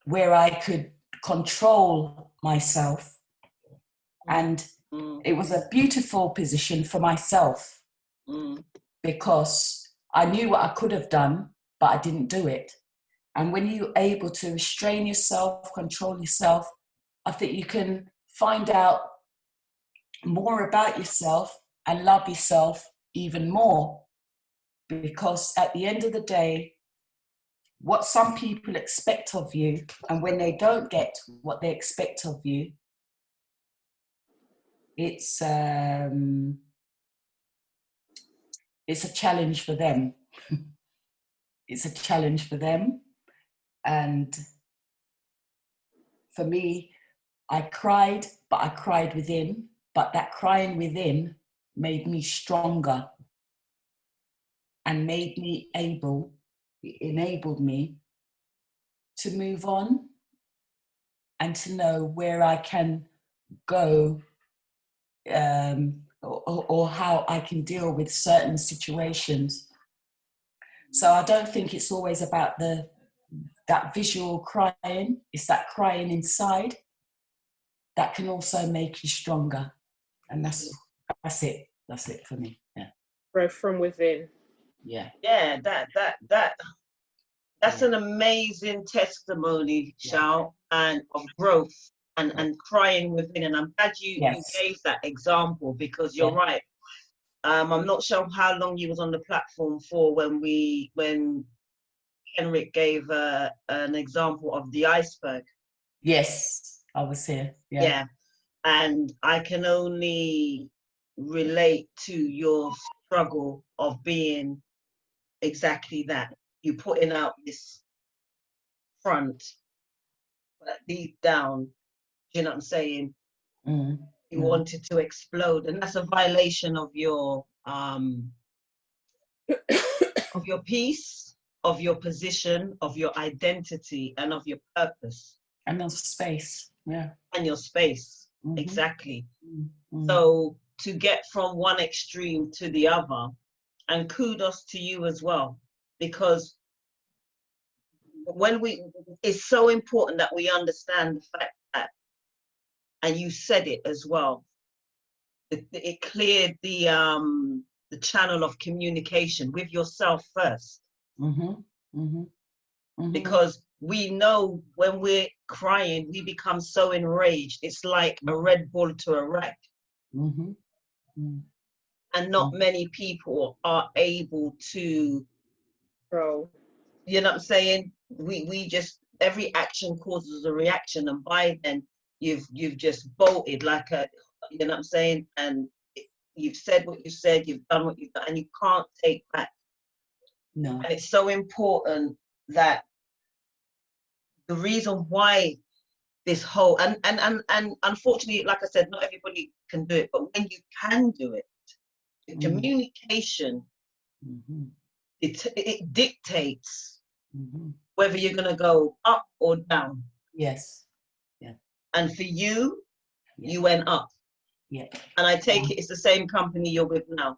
where I could control myself. And it was a beautiful position for myself because I knew what I could have done, but I didn't do it. And when you're able to restrain yourself, control yourself, I think you can find out more about yourself and love yourself even more. Because at the end of the day, what some people expect of you, and when they don't get what they expect of you, it's a challenge for them. It's a challenge for them. And for me, I cried, but I cried within. But that crying within made me stronger and enabled me to move on and to know where I can go or how I can deal with certain situations. So I don't think it's always about that visual crying. It's that crying inside that can also make you stronger. And that's it. That's it for me. Yeah. Growth from within. Yeah. Yeah, that's an amazing testimony, Shao, and of growth and crying within. And I'm glad you gave that example, because you're right. I'm not sure how long you was on the platform for when Henrik gave an example of the iceberg. Yes, I was here. Yeah. And I can only relate to your struggle of being exactly that. You putting out this front, but deep down, you know what I'm saying? You wanted to explode, and that's a violation of your peace, of your position, of your identity, and of your purpose. And your space, yeah. And your space, exactly. So to get from one extreme to the other, and kudos to you as well, because it's so important that we understand the fact that, and you said it as well, it cleared the channel of communication with yourself first. Because we know when we're crying, we become so enraged. It's like a Red Bull to a wreck. And not many people are able to, you know what I'm saying? We just, every action causes a reaction, and by then you've just bolted like a, you know what I'm saying? And you've said what you said, you've done what you've done, and you can't take back. No. And it's so important that the reason why this whole, and unfortunately, like I said, not everybody can do it, but when you can do it, the communication, it dictates whether you're going to go up or down. Yes. Yeah. And for you, you went up. Yeah. And I take it it's the same company you're with now.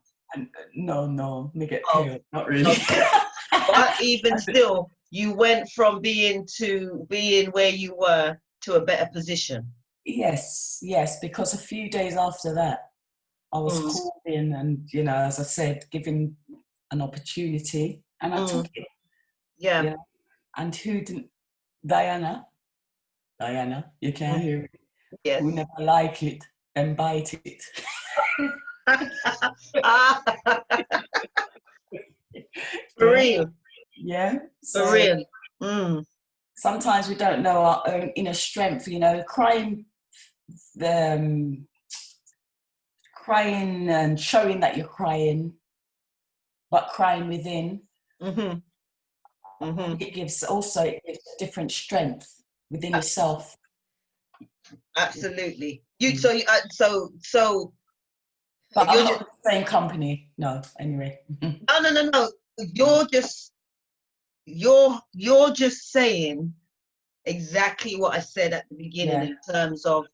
No, me get killed. Not really. Okay. But even still, you went from being where you were to a better position. Yes, because a few days after that, I was called in and, you know, as I said, given an opportunity, and I took it. Yeah. And who didn't? Diana, you can't hear it. Yes. Who never like it and bite it. For real. Yeah. For real. Sometimes we don't know our own inner strength, you know, crying and showing that you're crying, but crying within It gives also it gives different strength within yourself. Absolutely. You Mm. so you, so But you're I'm not just, in the same company. No, anyway. no. You're just saying exactly what I said at the beginning Yeah. in terms of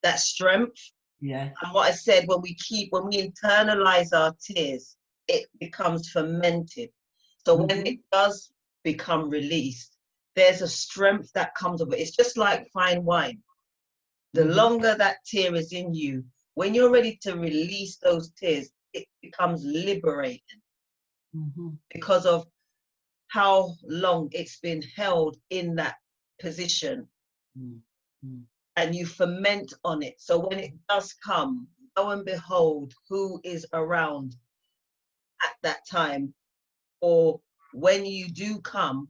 that strength. Yeah. And what I said, when we internalize our tears, it becomes fermented. So when it does become released, there's a strength that comes of it. It's just like fine wine. The longer that tear is in you, when you're ready to release those tears, it becomes liberating because of how long it's been held in that position. And you ferment on it. So when it does come, lo and behold, who is around at that time, or when you do come,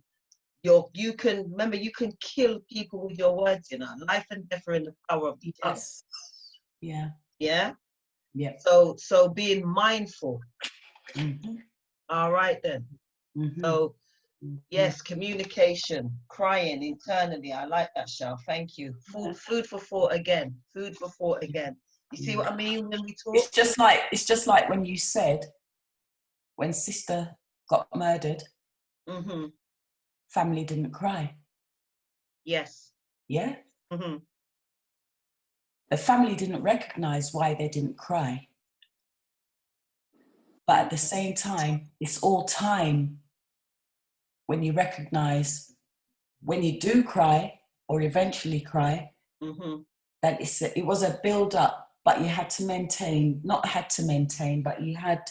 you can kill people with your words. Life and death are in the power of the tongue. Yes. Yeah. Yeah. Yeah. So being mindful. All right then. So yes, communication, crying internally. I like that, Shell. Thank you. Food for thought again. Food for thought again. You see what I mean when we talk? It's just like when you said when sister got murdered, family didn't cry. Yes. Yeah. The family didn't recognize why they didn't cry. But at the same time, it's all time when you recognize when you do cry or eventually cry, that it was a build up, but you had to maintain, but you had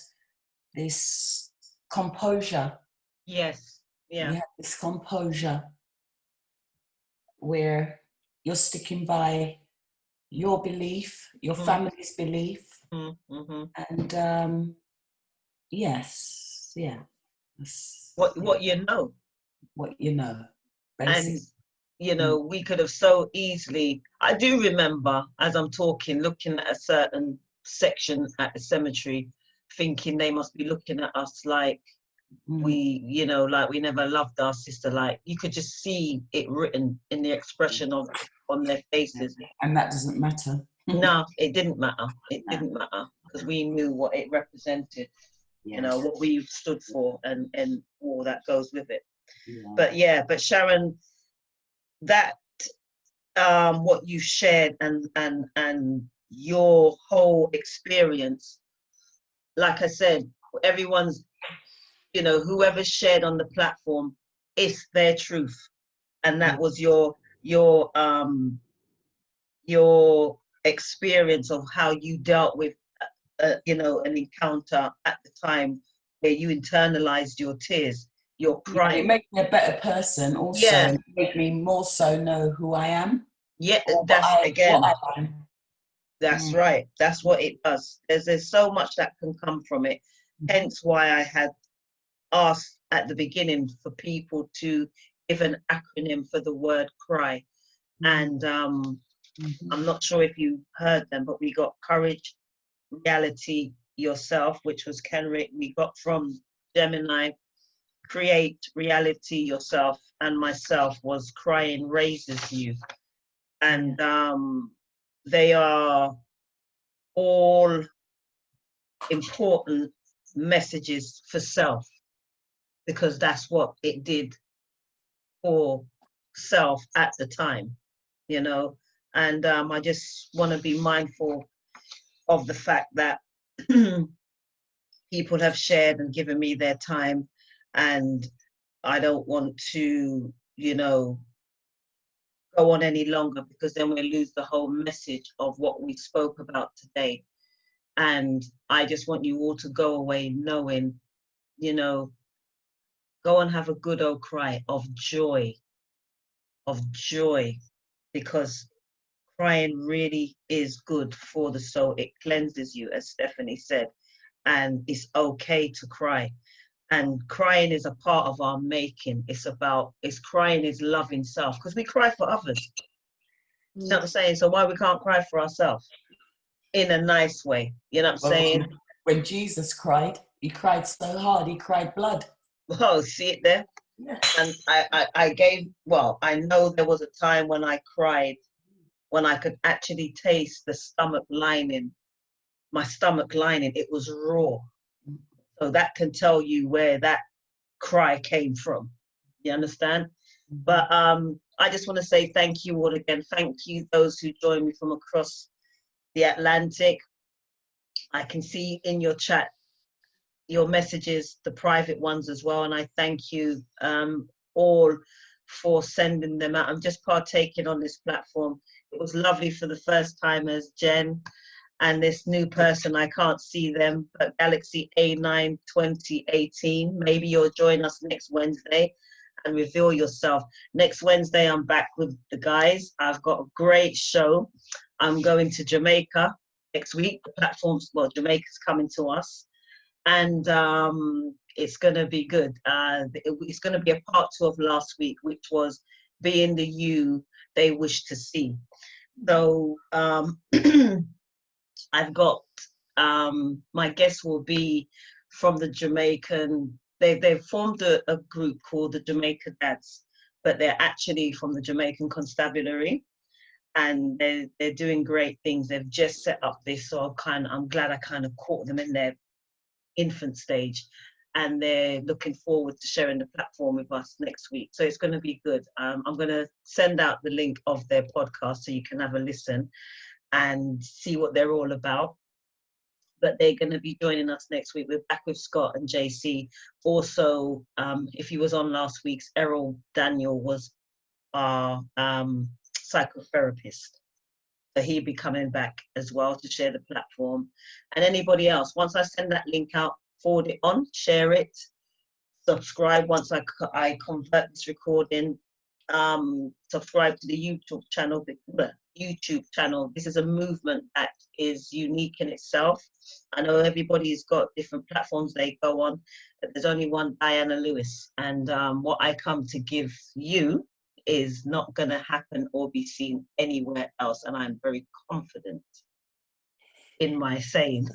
this composure. Yes. Yeah. You had this composure where you're sticking by your belief, your family's belief. And yes, yeah. What you know. What you know. Basically. And we could have so easily, I do remember as I'm talking, looking at a certain section at the cemetery, thinking they must be looking at us like we never loved our sister. Like you could just see it written in the expression on their faces. And that doesn't matter. No, it didn't matter. It didn't matter because we knew what it represented, what we stood for and all that goes with it. But Sharon, that what you shared and your whole experience, like I said, everyone's, whoever shared on the platform, it's their truth. And that was your experience of how you dealt with an encounter at the time where you internalized your tears, your crying. It made me a better person also. Yeah. It made me more so know who I am. Yeah, That's right. That's what it does. There's so much that can come from it. Hence why I had asked at the beginning for people to give an acronym for the word cry. And I'm not sure if you heard them, but we got courage, reality, yourself, which was Kenrick. We got from Gemini, create, reality, yourself, and myself was crying raises you. And they are all important messages for self, because that's what it did for self at the time, and I just want to be mindful of the fact that people have shared and given me their time, and I don't want to, go on any longer, because then we'll lose the whole message of what we spoke about today. And I just want you all to go away knowing, go and have a good old cry of joy, because crying really is good for the soul. It cleanses you, as Stephanie said, and it's okay to cry. And crying is a part of our making. Crying is loving self, because we cry for others. You know what I'm saying? So why we can't cry for ourselves in a nice way? You know what I'm saying? When Jesus cried, he cried so hard, he cried blood. Oh, see it there? And I gave, well, I know there was a time when I cried, when I could actually taste the stomach lining, my stomach lining, it was raw. So that can tell you where that cry came from. You understand? But I just want to say thank you all again. Thank you those who joined me from across the Atlantic. I can see in your chat your messages, the private ones as well, and I thank you all for sending them out. I'm just partaking on this platform. It was lovely for the first time as Jen and this new person, I can't see them, but Galaxy A9 2018. Maybe you'll join us next Wednesday and reveal yourself. Next Wednesday, I'm back with the guys. I've got a great show. I'm going to Jamaica next week. The platforms, well, Jamaica's coming to us. And it's going to be good. It's going to be a part 2 of last week, which was being the you they wish to see. So I've got, my guest will be from the Jamaican, they've formed a group called the Jamaica Dads, but they're actually from the Jamaican Constabulary, and they're doing great things. They've just set up this, so I'm glad I kind of caught them in their infant stage, and they're looking forward to sharing the platform with us next week. So it's going to be good. I'm going to send out the link of their podcast so you can have a listen and see what they're all about. But they're going to be joining us next week. We're back with Scott and JC. Also, if he was on last week's, Errol Daniel was our psychotherapist. So he'll be coming back as well to share the platform. And anybody else, once I send that link out, forward it on, share it, subscribe once I convert this recording, subscribe to the YouTube channel. This is a movement that is unique in itself. I know everybody's got different platforms they go on, but there's only one Diana Lewis. And what I come to give you is not going to happen or be seen anywhere else. And I'm very confident in my saying.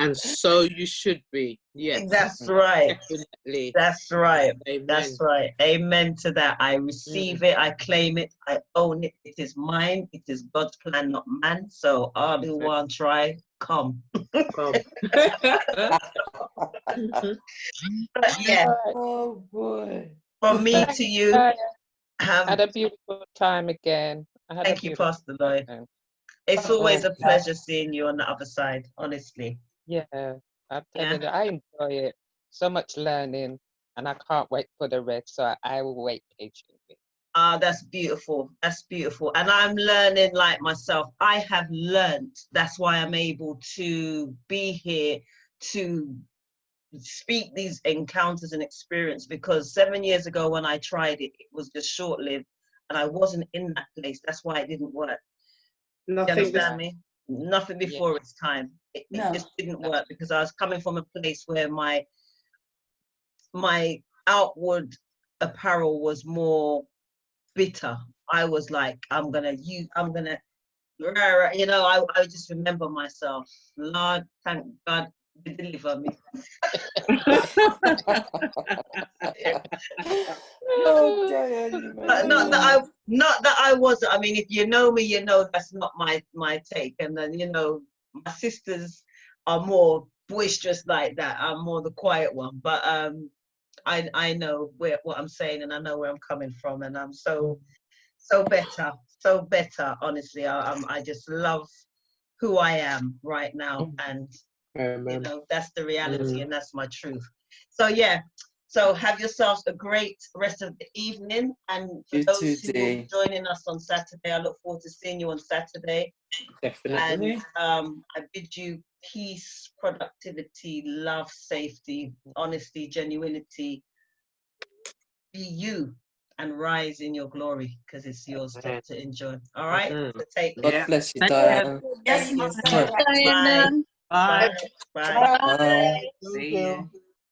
And so you should be. Yes. That's right. Definitely. That's right. Amen. That's right. Amen to that. I receive it. I claim it. I own it. It is mine. It is God's plan, not man. So all who want to try, come. Come. But yeah. Oh boy. From me to you. I had a beautiful time again. Thank you, Pastor Lloyd. It's always a pleasure seeing you on the other side, honestly. Yeah, I'm telling you, I enjoy it. So much learning, and I can't wait for the rest, so I will wait patiently. Ah, that's beautiful. That's beautiful. And I'm learning like myself. I have learned. That's why I'm able to be here to speak these encounters and experience, because 7 years ago when I tried it, it was just short-lived and I wasn't in that place. That's why it didn't work. Nothing. You understand me? Nothing before its time. It just didn't work, because I was coming from a place where my outward apparel was more bitter. I was like, I just remember myself. Lord, thank God, deliver me. But not that I wasn't. I mean, if you know me, you know that's not my take. And then, you know, my sisters are more boisterous like that. I'm more the quiet one. But I know what I'm saying, and I know where I'm coming from, and I'm so better. Honestly, I just love who I am right now, and you know, that's the reality, and that's my truth. So yeah. So have yourselves a great rest of the evening, and for those who will be joining us on Saturday, I look forward to seeing you on Saturday. Definitely. And I bid you peace, productivity, love, safety, honesty, genuinity. Be you and rise in your glory, because it's yours to enjoy. All right? So take care. God bless you, Diana. Thank you. Diana. Bye. Bye. Bye. Bye. Bye. Thank you.